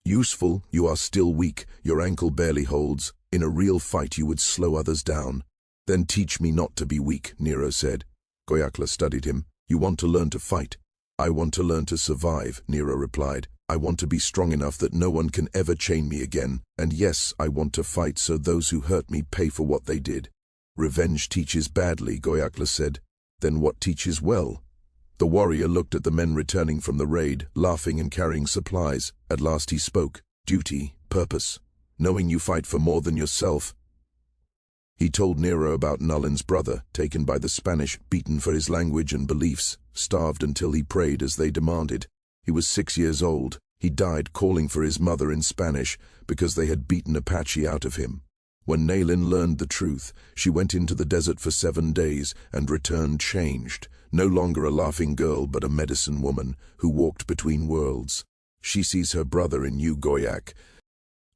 A: "Useful? You are still weak. Your ankle barely holds. In a real fight you would slow others down." "Then teach me not to be weak," Nero said. Goyakla studied him. "You want to learn to fight." "I want to learn to survive," Nero replied. "I want to be strong enough that no one can ever chain me again. And yes, I want to fight so those who hurt me pay for what they did." "Revenge teaches badly," Goyakla said. "Then what teaches well?" The warrior looked at the men returning from the raid, laughing and carrying supplies. At last he spoke. "Duty, purpose, knowing you fight for more than yourself." He told Nero about Nalin's brother, taken by the Spanish, beaten for his language and beliefs, starved until he prayed as they demanded. He was 6 years old. He died calling for his mother in Spanish because they had beaten Apache out of him. When Nalin learned the truth, she went into the desert for 7 days and returned changed, no longer a laughing girl but a medicine woman who walked between worlds. "She sees her brother in you, Goyak,"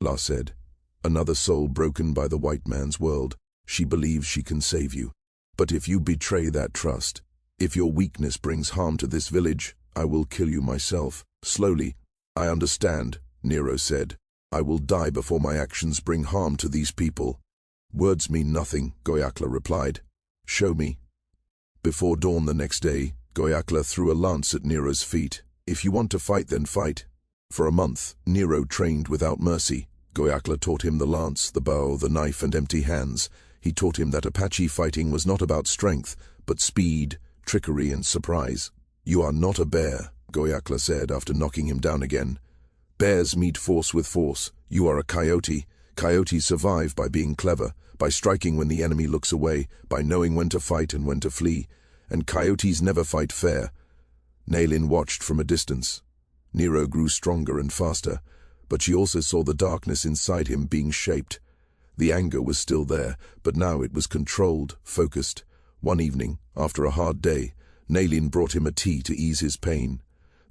A: La said. "Another soul broken by the white man's world. She believes she can save you. But if you betray that trust, if your weakness brings harm to this village, I will kill you myself, slowly." "I understand," Nero said. "I will die before my actions bring harm to these people." "Words mean nothing," Goyakla replied. "Show me." Before dawn the next day, Goyakla threw a lance at Nero's feet. "If you want to fight, then fight." For a month, Nero trained without mercy. Goyakla taught him the lance, the bow, the knife, and empty hands. He taught him that Apache fighting was not about strength, but speed, trickery, and surprise. "You are not a bear," Goyakla said after knocking him down again. "Bears meet force with force. You are a coyote. Coyotes survive by being clever, by striking when the enemy looks away, by knowing when to fight and when to flee. And coyotes never fight fair." Nalin watched from a distance. Nero grew stronger and faster, but she also saw the darkness inside him being shaped. The anger was still there, but now it was controlled, focused. One evening, after a hard day, Nalin brought him a tea to ease his pain.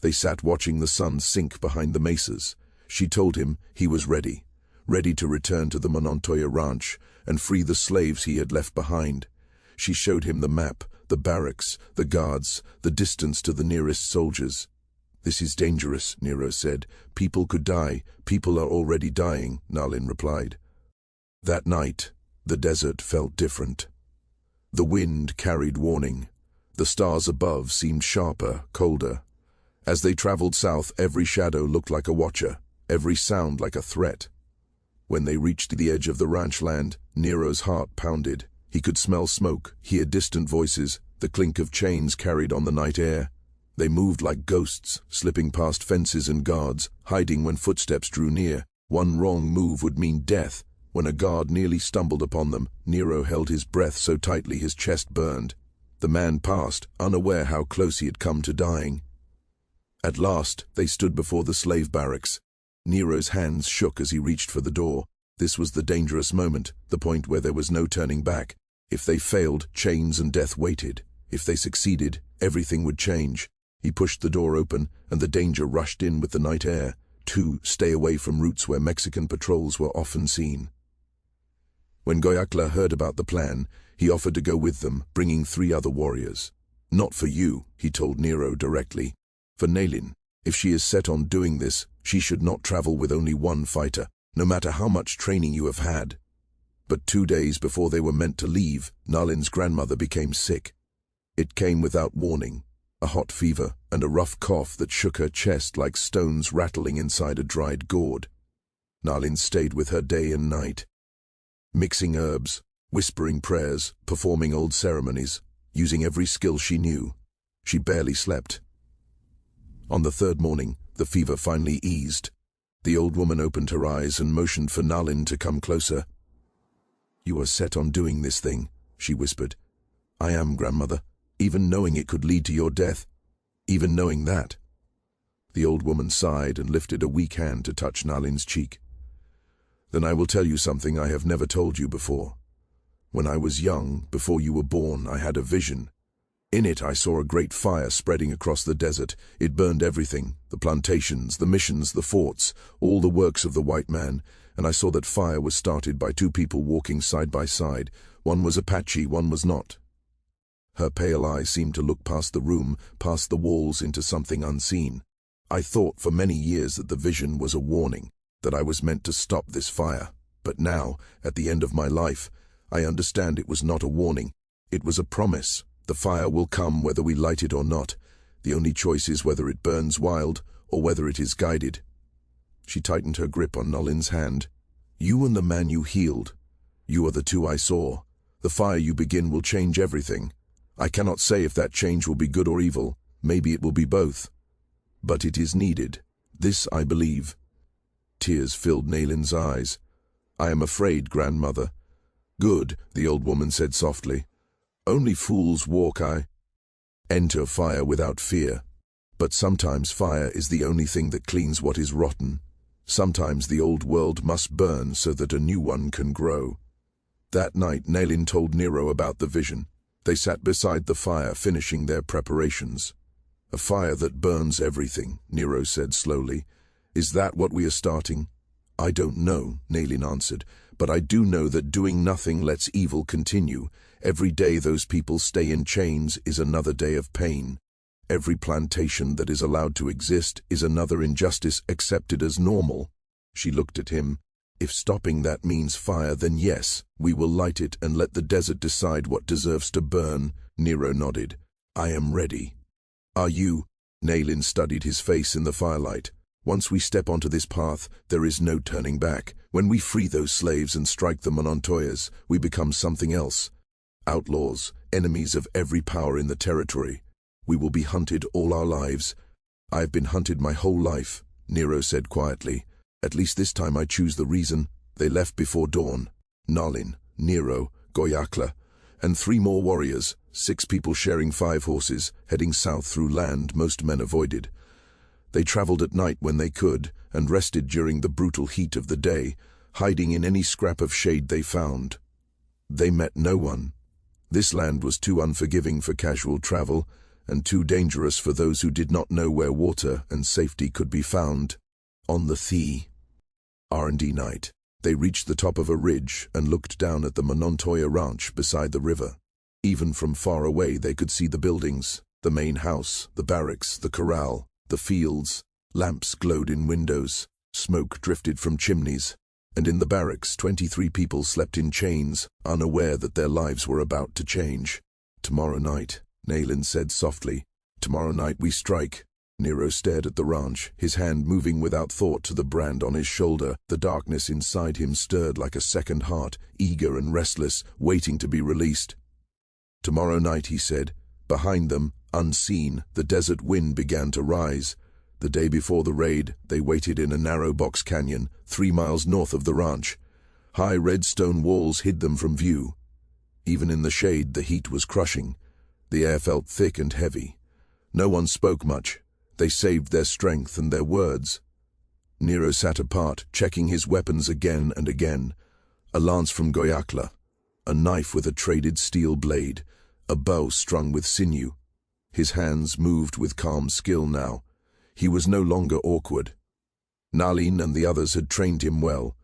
A: They sat watching the sun sink behind the mesas. She told him he was ready to return to the Monontoya ranch and free the slaves he had left behind. She showed him the map, the barracks, the guards, the distance to the nearest soldiers. "This is dangerous," Nero said. "People could die. People are already dying," Nalin replied. That night, the desert felt different. The wind carried warning. The stars above seemed sharper, colder. As they traveled south, every shadow looked like a watcher, every sound like a threat. When they reached the edge of the ranch land, Nero's heart pounded. He could smell smoke, hear distant voices, the clink of chains carried on the night air. They moved like ghosts, slipping past fences and guards, hiding when footsteps drew near. One wrong move would mean death. When a guard nearly stumbled upon them, Nero held his breath so tightly his chest burned. The man passed, unaware how close he had come to dying. At last, they stood before the slave barracks. Nero's hands shook as he reached for the door. This was the dangerous moment, the point where there was no turning back. If they failed, chains and death waited. If they succeeded, everything would change. He pushed the door open, and the danger rushed in with the night air. To stay away from routes where Mexican patrols were often seen. When Goyakla heard about the plan, he offered to go with them, bringing 3 other warriors. "Not for you," he told Nero directly. "For Nalin. If she is set on doing this, she should not travel with only one fighter, no matter how much training you have had." But 2 days before they were meant to leave, Nalin's grandmother became sick. It came without warning, a hot fever and a rough cough that shook her chest like stones rattling inside a dried gourd. Nalin stayed with her day and night. mixing herbs, whispering prayers, performing old ceremonies, using every skill she knew. She barely slept. On the third morning, the fever finally eased. The old woman opened her eyes and motioned for Nalin to come closer. "You are set on doing this thing," she whispered. "I am, grandmother, even knowing it could lead to your death. Even knowing that." The old woman sighed and lifted a weak hand to touch Nalin's cheek. "Then I will tell you something I have never told you before. When I was young, before you were born, I had a vision. In it I saw a great fire spreading across the desert. It burned everything, the plantations, the missions, the forts, all the works of the white man, and I saw that fire was started by two people walking side by side. One was Apache, one was not." Her pale eyes seemed to look past the room, past the walls, into something unseen. "I thought for many years that the vision was a warning, that I was meant to stop this fire. But now, at the end of my life, I understand it was not a warning. It was a promise. The fire will come whether we light it or not. The only choice is whether it burns wild or whether it is guided." She tightened her grip on Nalin's hand. "You and the man you healed, you are the two I saw. The fire you begin will change everything. I cannot say if that change will be good or evil. Maybe it will be both. But it is needed. This I believe." Tears filled Nalin's eyes. "I am afraid, grandmother." "Good," the old woman said softly. "Only fools walk enter fire without fear. But sometimes fire is the only thing that cleans what is rotten. Sometimes the old world must burn so that a new one can grow." That night Nalin told Nero about the vision. They sat beside the fire, finishing their preparations. "A fire that burns everything," Nero said slowly. "Is that what we are starting?" "I don't know," Nalin answered, "but I do know that doing nothing lets evil continue. Every day those people stay in chains is another day of pain. Every plantation that is allowed to exist is another injustice accepted as normal." She looked at him. "If stopping that means fire, then yes, we will light it and let the desert decide what deserves to burn." Nero nodded. "I am ready." "Are you?" Nalin studied his face in the firelight. "Once we step onto this path, there is no turning back. When we free those slaves and strike the Montoyas, we become something else. Outlaws, enemies of every power in the territory. We will be hunted all our lives." "I've been hunted my whole life," Nero said quietly. "At least this time I choose the reason." They left before dawn. Nalin, Nero, Goyakla, and 3 more warriors, 6 people sharing 5 horses, heading south through land most men avoided. They traveled at night when they could, and rested during the brutal heat of the day, hiding in any scrap of shade they found. They met no one. This land was too unforgiving for casual travel, and too dangerous for those who did not know where water and safety could be found. On the R&D night, they reached the top of a ridge and looked down at the Montoya ranch beside the river. Even from far away they could see the buildings, the main house, the barracks, the corral, the fields. Lamps glowed in windows, smoke drifted from chimneys, and in the barracks 23 people slept in chains, unaware that their lives were about to change. "Tomorrow night," Nalin said softly. "Tomorrow night we strike." Nero stared at the ranch, his hand moving without thought to the brand on his shoulder. The darkness inside him stirred like a second heart, eager and restless, waiting to be released. "Tomorrow night," he said. Behind them, unseen, the desert wind began to rise. The day before the raid, they waited in a narrow box canyon, 3 miles north of the ranch. High red stone walls hid them from view. Even in the shade, the heat was crushing. The air felt thick and heavy. No one spoke much. They saved their strength and their words. Nero sat apart, checking his weapons again and again. A lance from Goyakla, a knife with a traded steel blade, a bow strung with sinew. His hands moved with calm skill now. He was no longer awkward. Nalin and the others had trained him well,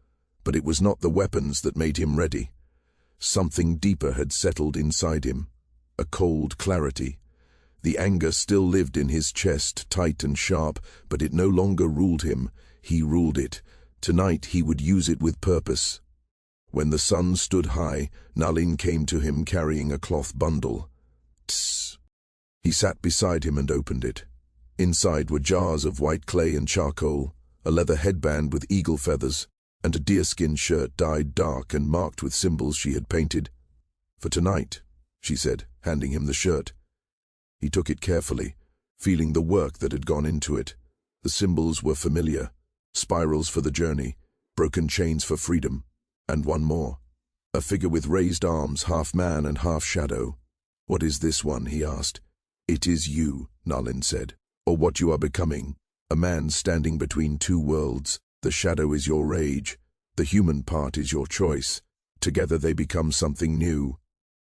A: but it was not the weapons that made him ready. Something deeper had settled inside him, a cold clarity. The anger still lived in his chest, tight and sharp, but it no longer ruled him. He ruled it. Tonight he would use it with purpose. When the sun stood high, Nalin came to him carrying a cloth bundle. Tss. He sat beside him and opened it. Inside were jars of white clay and charcoal, a leather headband with eagle feathers, and a deerskin shirt dyed dark and marked with symbols she had painted. "For tonight," she said, handing him the shirt. He took it carefully, feeling the work that had gone into it. The symbols were familiar: spirals for the journey, broken chains for freedom, and one more. A figure with raised arms, half man and half shadow. "What is this one?" he asked. "It is you," Nalin said, "or what you are becoming. A man standing between two worlds. The shadow is your rage. The human part is your choice. Together they become something new."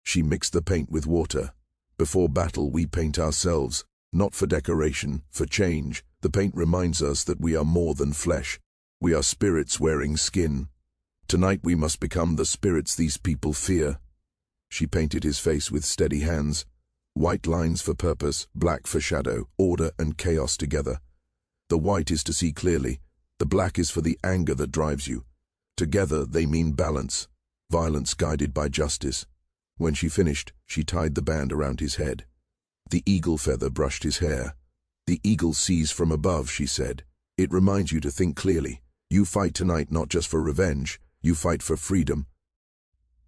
A: She mixed the paint with water. "Before battle we paint ourselves, not for decoration, for change. The paint reminds us that we are more than flesh. We are spirits wearing skin. Tonight we must become the spirits these people fear." She painted his face with steady hands. White lines for purpose, black for shadow, order and chaos together. The white is to see clearly. The black is for the anger that drives you. Together they mean balance, violence guided by justice. When she finished, she tied the band around his head. The eagle feather brushed his hair. "The eagle sees from above," she said. "It reminds you to think clearly. You fight tonight not just for revenge, you fight for freedom."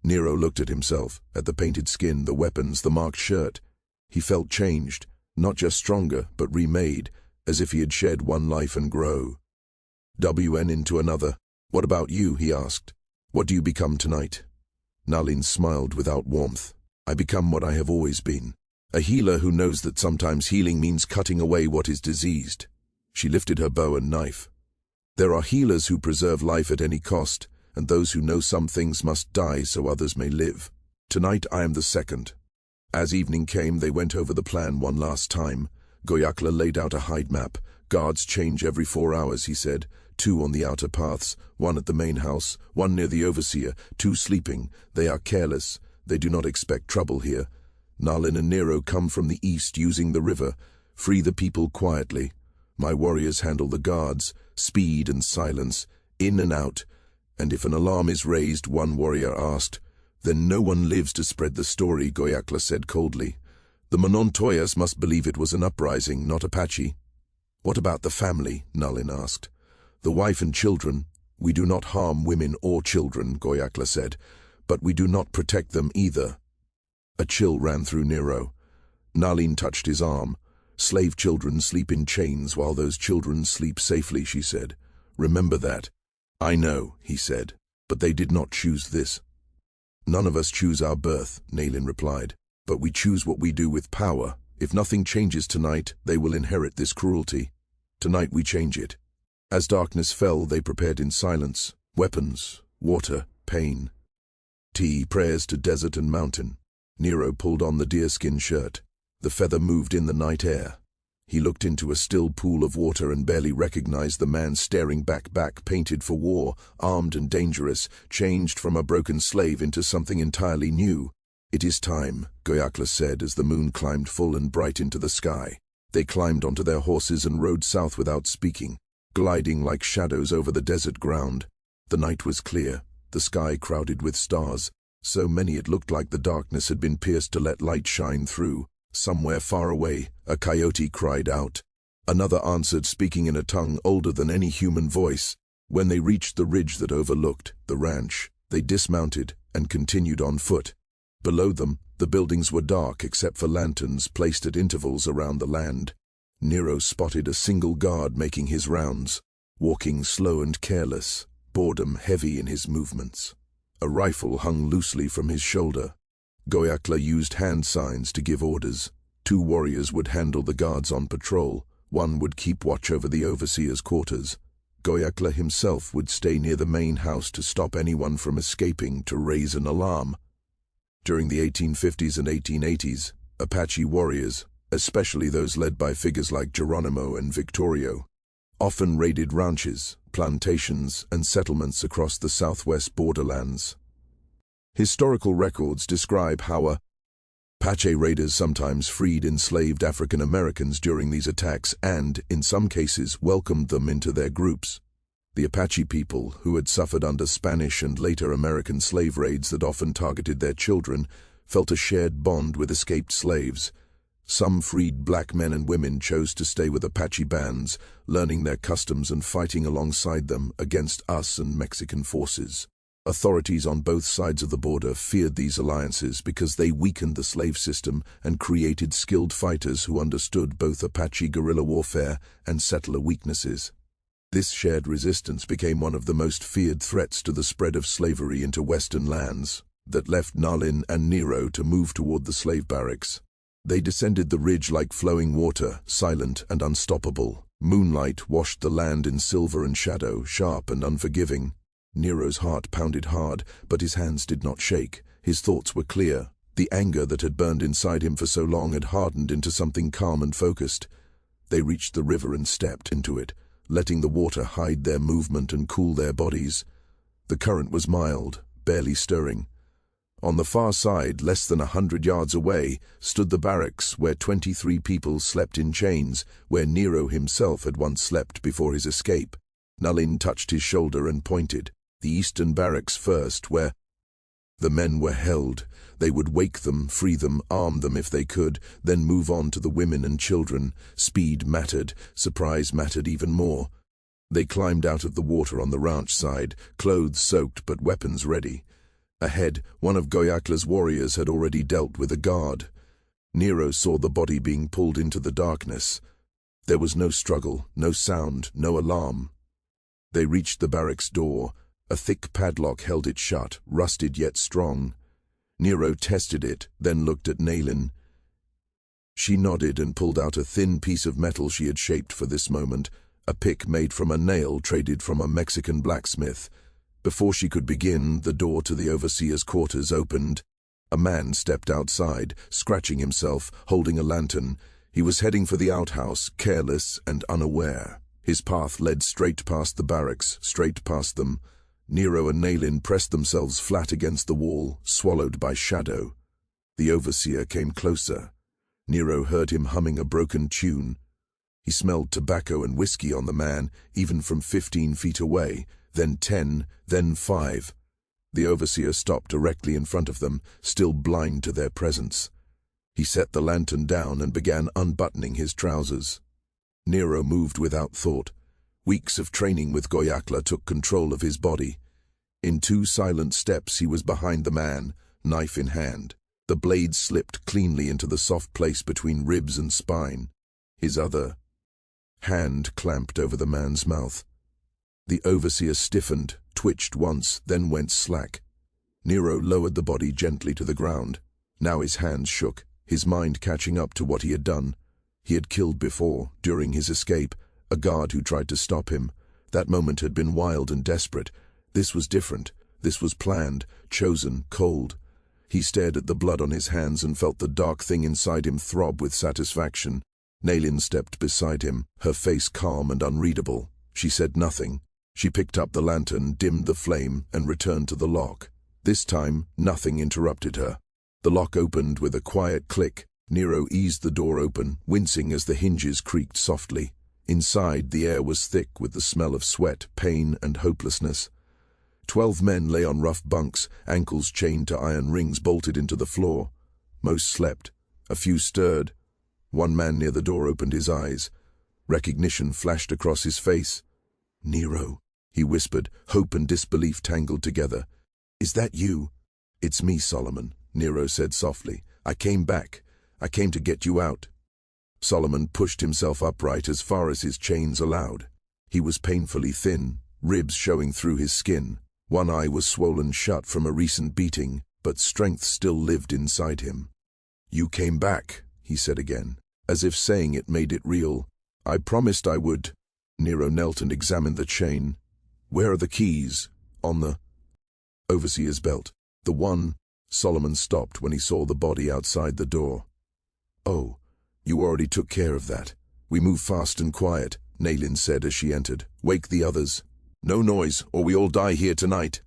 A: Nero looked at himself, at the painted skin, the weapons, the marked shirt. He felt changed, not just stronger, but remade, as if he had shed one life and grow. WN into another. "What about you?" he asked. "What do you become tonight?" Nalin smiled without warmth. "I become what I have always been. A healer who knows that sometimes healing means cutting away what is diseased." She lifted her bow and knife. "There are healers who preserve life at any cost, and those who know some things must die so others may live. Tonight I am the second." As evening came, they went over the plan one last time. Goyakla laid out a hide map. "Guards change every 4 hours," he said. 2 on the outer paths, 1 at the main house, 1 near the overseer, 2 sleeping. They are careless. They do not expect trouble here. Nalin and Nero come from the east using the river. Free the people quietly. My warriors handle the guards. Speed and silence. In and out. And if an alarm is raised," one warrior asked. "Then no one lives to spread the story," Goyakla said coldly. "The Monontoyas must believe it was an uprising, not Apache." "What about the family?" Nalin asked. "The wife and children. We do not harm women or children," Goyakla said, "but we do not protect them either." A chill ran through Nero. Nalin touched his arm. "Slave children sleep in chains while those children sleep safely," she said. "Remember that." "I know," he said, "but they did not choose this." "None of us choose our birth," Nalin replied, "but we choose what we do with power. If nothing changes tonight, they will inherit this cruelty. Tonight we change it." As darkness fell, they prepared in silence. Weapons, water, pain. Tea, prayers to desert and mountain. Nero pulled on the deerskin shirt. The feather moved in the night air. He looked into a still pool of water and barely recognized the man staring back, painted for war, armed and dangerous, changed from a broken slave into something entirely new. "It is time," Goyakla said as the moon climbed full and bright into the sky. They climbed onto their horses and rode south without speaking, gliding like shadows over the desert ground. The night was clear, the sky crowded with stars, so many it looked like the darkness had been pierced to let light shine through. Somewhere far away, a coyote cried out. Another answered, speaking in a tongue older than any human voice. When they reached the ridge that overlooked the ranch, they dismounted and continued on foot. Below them, the buildings were dark except for lanterns placed at intervals around the land. Nero spotted a single guard making his rounds, walking slow and careless, boredom heavy in his movements. A rifle hung loosely from his shoulder. Goyakla used hand signs to give orders. 2 warriors would handle the guards on patrol. 1 would keep watch over the overseer's quarters. Goyakla himself would stay near the main house to stop anyone from escaping to raise an alarm. During the 1850s and 1880s, Apache warriors, especially those led by figures like Geronimo and Victorio, often raided ranches, plantations, and settlements across the southwest borderlands. Historical records describe how Apache raiders sometimes freed enslaved African Americans during these attacks and, in some cases, welcomed them into their groups. The Apache people, who had suffered under Spanish and later American slave raids that often targeted their children, felt a shared bond with escaped slaves. Some freed black men and women chose to stay with Apache bands, learning their customs and fighting alongside them against us and Mexican forces. Authorities on both sides of the border feared these alliances because they weakened the slave system and created skilled fighters who understood both Apache guerrilla warfare and settler weaknesses. This shared resistance became one of the most feared threats to the spread of slavery into Western lands, that left Nalin and Nero to move toward the slave barracks. They descended the ridge like flowing water, silent and unstoppable. Moonlight washed the land in silver and shadow, sharp and unforgiving. Nero's heart pounded hard, but his hands did not shake. His thoughts were clear. The anger that had burned inside him for so long had hardened into something calm and focused. They reached the river and stepped into it, letting the water hide their movement and cool their bodies. The current was mild, barely stirring. On the far side, less than 100 yards away, stood the barracks where 23 people slept in chains, where Nero himself had once slept before his escape. Nalin touched his shoulder and pointed. The eastern barracks first, where the men were held. They would wake them, free them, arm them if they could, then move on to the women and children. Speed mattered, surprise mattered even more. They climbed out of the water on the ranch side, clothes soaked but weapons ready. Ahead, one of Goyakla's warriors had already dealt with a guard. Nero saw the body being pulled into the darkness. There was no struggle, no sound, no alarm. They reached the barracks door. A thick padlock held it shut, rusted yet strong. Nero tested it, then looked at Nalin. She nodded and pulled out a thin piece of metal she had shaped for this moment, a pick made from a nail traded from a Mexican blacksmith. Before she could begin, the door to the overseer's quarters opened. A man stepped outside, scratching himself, holding a lantern. He was heading for the outhouse, careless and unaware. His path led straight past the barracks, straight past them. Nero and Nalin pressed themselves flat against the wall, swallowed by shadow. The overseer came closer. Nero heard him humming a broken tune. He smelled tobacco and whiskey on the man, even from 15 feet away, then 10, then 5. The overseer stopped directly in front of them, still blind to their presence. He set the lantern down and began unbuttoning his trousers. Nero moved without thought. Weeks of training with Goyakla took control of his body. In 2 silent steps he was behind the man, knife in hand. The blade slipped cleanly into the soft place between ribs and spine. His other hand clamped over the man's mouth. The overseer stiffened, twitched once, then went slack. Nero lowered the body gently to the ground. Now his hands shook, his mind catching up to what he had done. He had killed before, during his escape, a guard who tried to stop him. That moment had been wild and desperate. This was different. This was planned, chosen, cold. He stared at the blood on his hands and felt the dark thing inside him throb with satisfaction. Nalin stepped beside him, her face calm and unreadable. She said nothing. She picked up the lantern, dimmed the flame, and returned to the lock. This time, nothing interrupted her. The lock opened with a quiet click. Nero eased the door open, wincing as the hinges creaked softly. Inside, the air was thick with the smell of sweat, pain, and hopelessness. 12 men lay on rough bunks, ankles chained to iron rings bolted into the floor. Most slept. A few stirred. One man near the door opened his eyes. Recognition flashed across his face. "Nero," he whispered, hope and disbelief tangled together. "Is that you?" "It's me, Solomon," Nero said softly. "I came back. I came to get you out." Solomon pushed himself upright as far as his chains allowed. He was painfully thin, ribs showing through his skin. One eye was swollen shut from a recent beating, but strength still lived inside him. "You came back," he said again, as if saying it made it real. "I promised I would." Nero knelt and examined the chain. "Where are the keys?" "On the overseer's belt." "The one—" Solomon stopped when he saw the body outside the door. "Oh, you already took care of that. We move fast and quiet," Nalin said as she entered. "Wake the others. No noise, or we all die here tonight."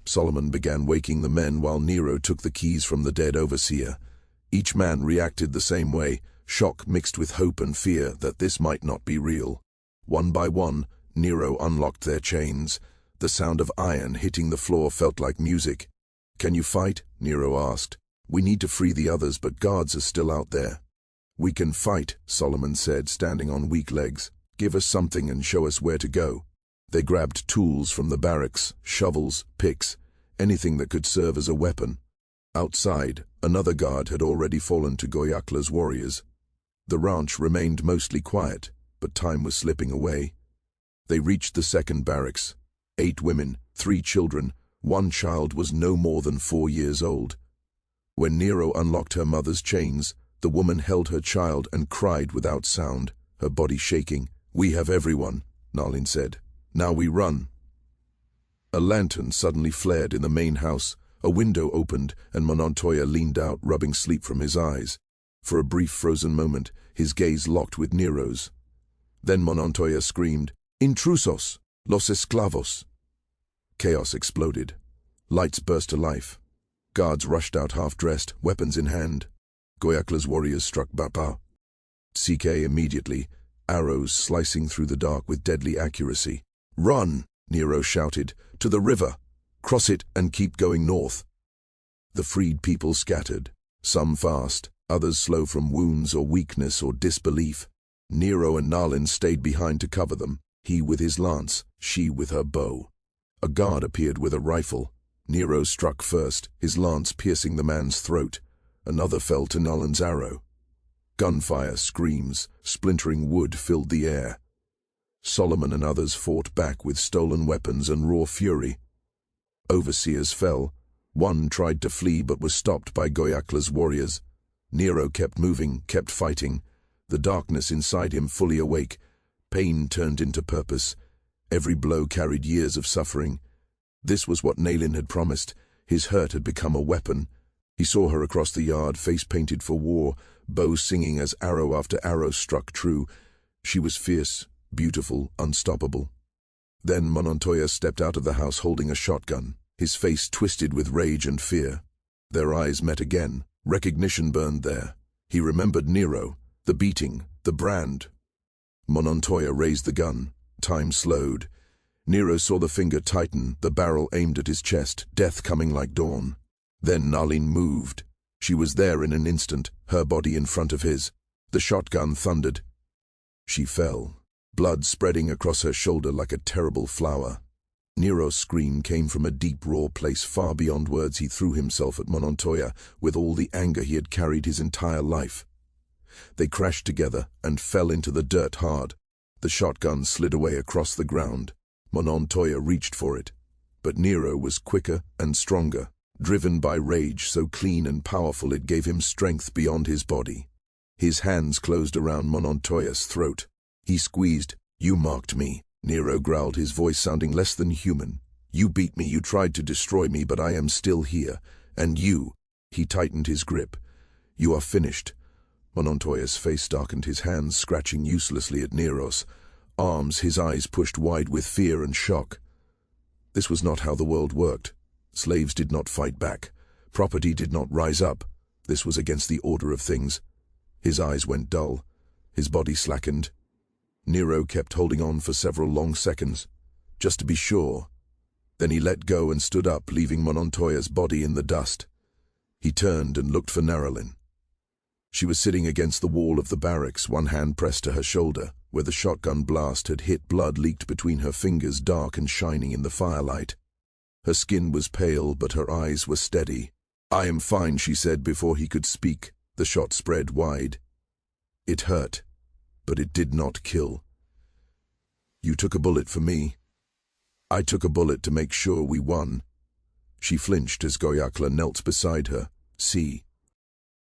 A: Solomon began waking the men while Nero took the keys from the dead overseer. Each man reacted the same way, shock mixed with hope and fear that this might not be real. One by one, Nero unlocked their chains. The sound of iron hitting the floor felt like music. "Can you fight?" Nero asked. "We need to free the others, but guards are still out there." "We can fight," Solomon said, standing on weak legs. "Give us something and show us where to go." They grabbed tools from the barracks, shovels, picks, anything that could serve as a weapon. Outside, another guard had already fallen to Goyakla's warriors. The ranch remained mostly quiet, but time was slipping away. They reached the second barracks. 8 women, 3 children, 1 child was no more than 4 years old. When Nero unlocked her mother's chains, the woman held her child and cried without sound, her body shaking. "We have everyone," Nalin said. "Now we run." A lantern suddenly flared in the main house. A window opened, and Monontoya leaned out, rubbing sleep from his eyes. For a brief frozen moment, his gaze locked with Nero's. Then Monontoya screamed, "Intrusos! Los esclavos!" Chaos exploded. Lights burst to life. Guards rushed out half-dressed, weapons in hand. Goyakla's warriors struck Bapa. CK immediately, arrows slicing through the dark with deadly accuracy. "Run!" Nero shouted. "To the river! Cross it and keep going north." The freed people scattered, some fast, others slow from wounds or weakness or disbelief. Nero and Nalin stayed behind to cover them, he with his lance, she with her bow. A guard appeared with a rifle. Nero struck first, his lance piercing the man's throat. Another fell to Nalin's arrow. Gunfire, screams, splintering wood filled the air. Solomon and others fought back with stolen weapons and raw fury. Overseers fell. One tried to flee but was stopped by Goyakla's warriors. Nero kept moving, kept fighting, the darkness inside him fully awake. Pain turned into purpose. Every blow carried years of suffering. This was what Nalin had promised. His hurt had become a weapon. He saw her across the yard, face painted for war, bow singing as arrow after arrow struck true. She was fierce, beautiful, unstoppable. Then Monontoya stepped out of the house holding a shotgun, his face twisted with rage and fear. Their eyes met again. Recognition burned there. He remembered Nero, the beating, the brand. Monontoya raised the gun. Time slowed. Nero saw the finger tighten, the barrel aimed at his chest, death coming like dawn. Then Nalin moved. She was there in an instant, her body in front of his. The shotgun thundered. She fell, blood spreading across her shoulder like a terrible flower. Nero's scream came from a deep, raw place far beyond words. He threw himself at Monontoya with all the anger he had carried his entire life. They crashed together and fell into the dirt hard. The shotgun slid away across the ground. Monontoya reached for it, but Nero was quicker and stronger, driven by rage so clean and powerful it gave him strength beyond his body. His hands closed around Monontoya's throat. He squeezed. "You marked me," Nero growled, his voice sounding less than human. "You beat me, you tried to destroy me, but I am still here. And you," he tightened his grip, "you are finished." Monontoya's face darkened, his hands scratching uselessly at Nero's arms, his eyes pushed wide with fear and shock. This was not how the world worked. Slaves did not fight back. Property did not rise up. This was against the order of things. His eyes went dull. His body slackened. Nero kept holding on for several long seconds, just to be sure. Then he let go and stood up, leaving Monontoya's body in the dust. He turned and looked for Naralin. She was sitting against the wall of the barracks, one hand pressed to her shoulder, where the shotgun blast had hit. Blood leaked between her fingers, dark and shining in the firelight. Her skin was pale, but her eyes were steady. "I am fine," she said before he could speak. The shot spread wide. It hurt, but it did not kill. "You took a bullet for me. I took a bullet to make sure we won." She flinched as Goyakla knelt beside her,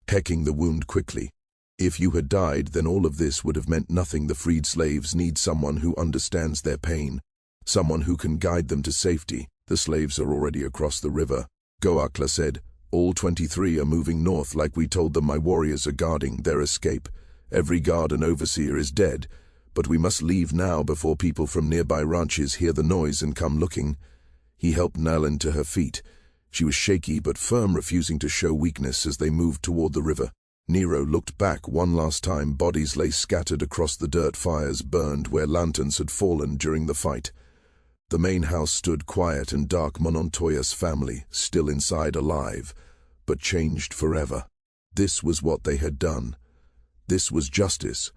A: hecking the wound quickly. "If you had died, then all of this would have meant nothing. The freed slaves need someone who understands their pain, someone who can guide them to safety. The slaves are already across the river," Goyakla said. "All 23 are moving north like we told them. My warriors are guarding their escape. Every guard and overseer is dead, but we must leave now before people from nearby ranches hear the noise and come looking." He helped Nalin to her feet. She was shaky but firm, refusing to show weakness as they moved toward the river. Nero looked back one last time. Bodies lay scattered across the dirt, fires burned where lanterns had fallen during the fight. The main house stood quiet and dark. Monontoya's family, still inside, alive, but changed forever. This was what they had done. This was justice,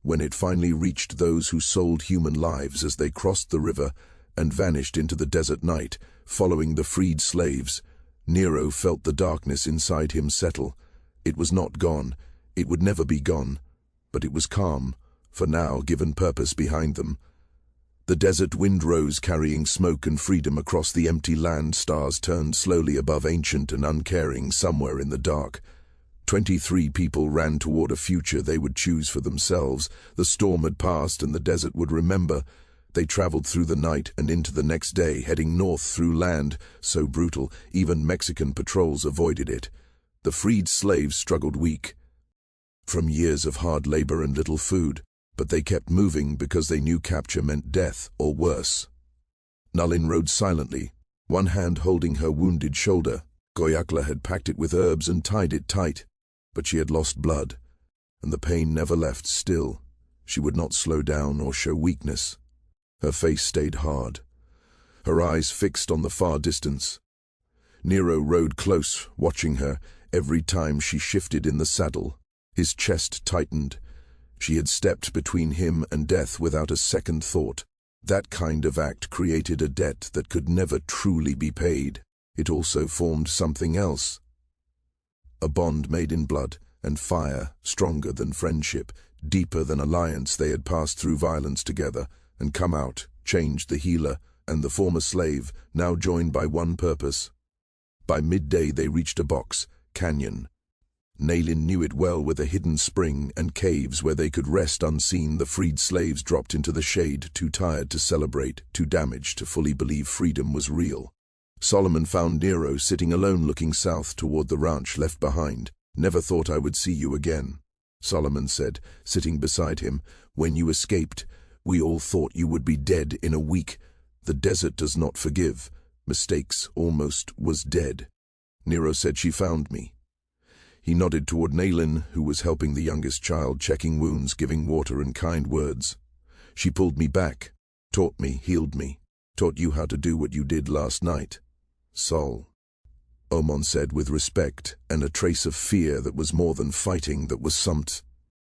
A: when it finally reached those who sold human lives as they crossed the river and vanished into the desert night, following the freed slaves. Nero felt the darkness inside him settle. It was not gone. It would never be gone. But it was calm, for now, given purpose behind them. The desert wind rose, carrying smoke and freedom across the empty land. Stars turned slowly above, ancient and uncaring, somewhere in the dark. 23 people ran toward a future they would choose for themselves. The storm had passed and the desert would remember. They traveled through the night and into the next day, heading north through land so brutal even Mexican patrols avoided it. The freed slaves struggled weak from years of hard labor and little food, but they kept moving because they knew capture meant death or worse. Nalin rode silently, one hand holding her wounded shoulder. Goyakla had packed it with herbs and tied it tight, but she had lost blood, and the pain never left. Still, she would not slow down or show weakness. Her face stayed hard, her eyes fixed on the far distance. Nero rode close, watching her. Every time she shifted in the saddle, his chest tightened. She had stepped between him and death without a second thought. That kind of act created a debt that could never truly be paid. It also formed something else. A bond made in blood and fire, stronger than friendship, deeper than alliance. They had passed through violence together and come out, changed. The healer and the former slave, now joined by one purpose. By midday they reached a box canyon. Nalin knew it well, with a hidden spring and caves where they could rest unseen. The freed slaves dropped into the shade, too tired to celebrate, too damaged to fully believe freedom was real. Solomon found Nero sitting alone, looking south toward the ranch left behind. "Never thought I would see you again," Solomon said, sitting beside him. "When you escaped, we all thought you would be dead in a week. The desert does not forgive. Mistakes almost was dead." Nero said, "She found me." He nodded toward Nalin, who was helping the youngest child, checking wounds, giving water and kind words. "She pulled me back, taught me, healed me, taught you how to do what you did last night." "Sol," Omon said with respect and a trace of fear that was more than fighting, that was something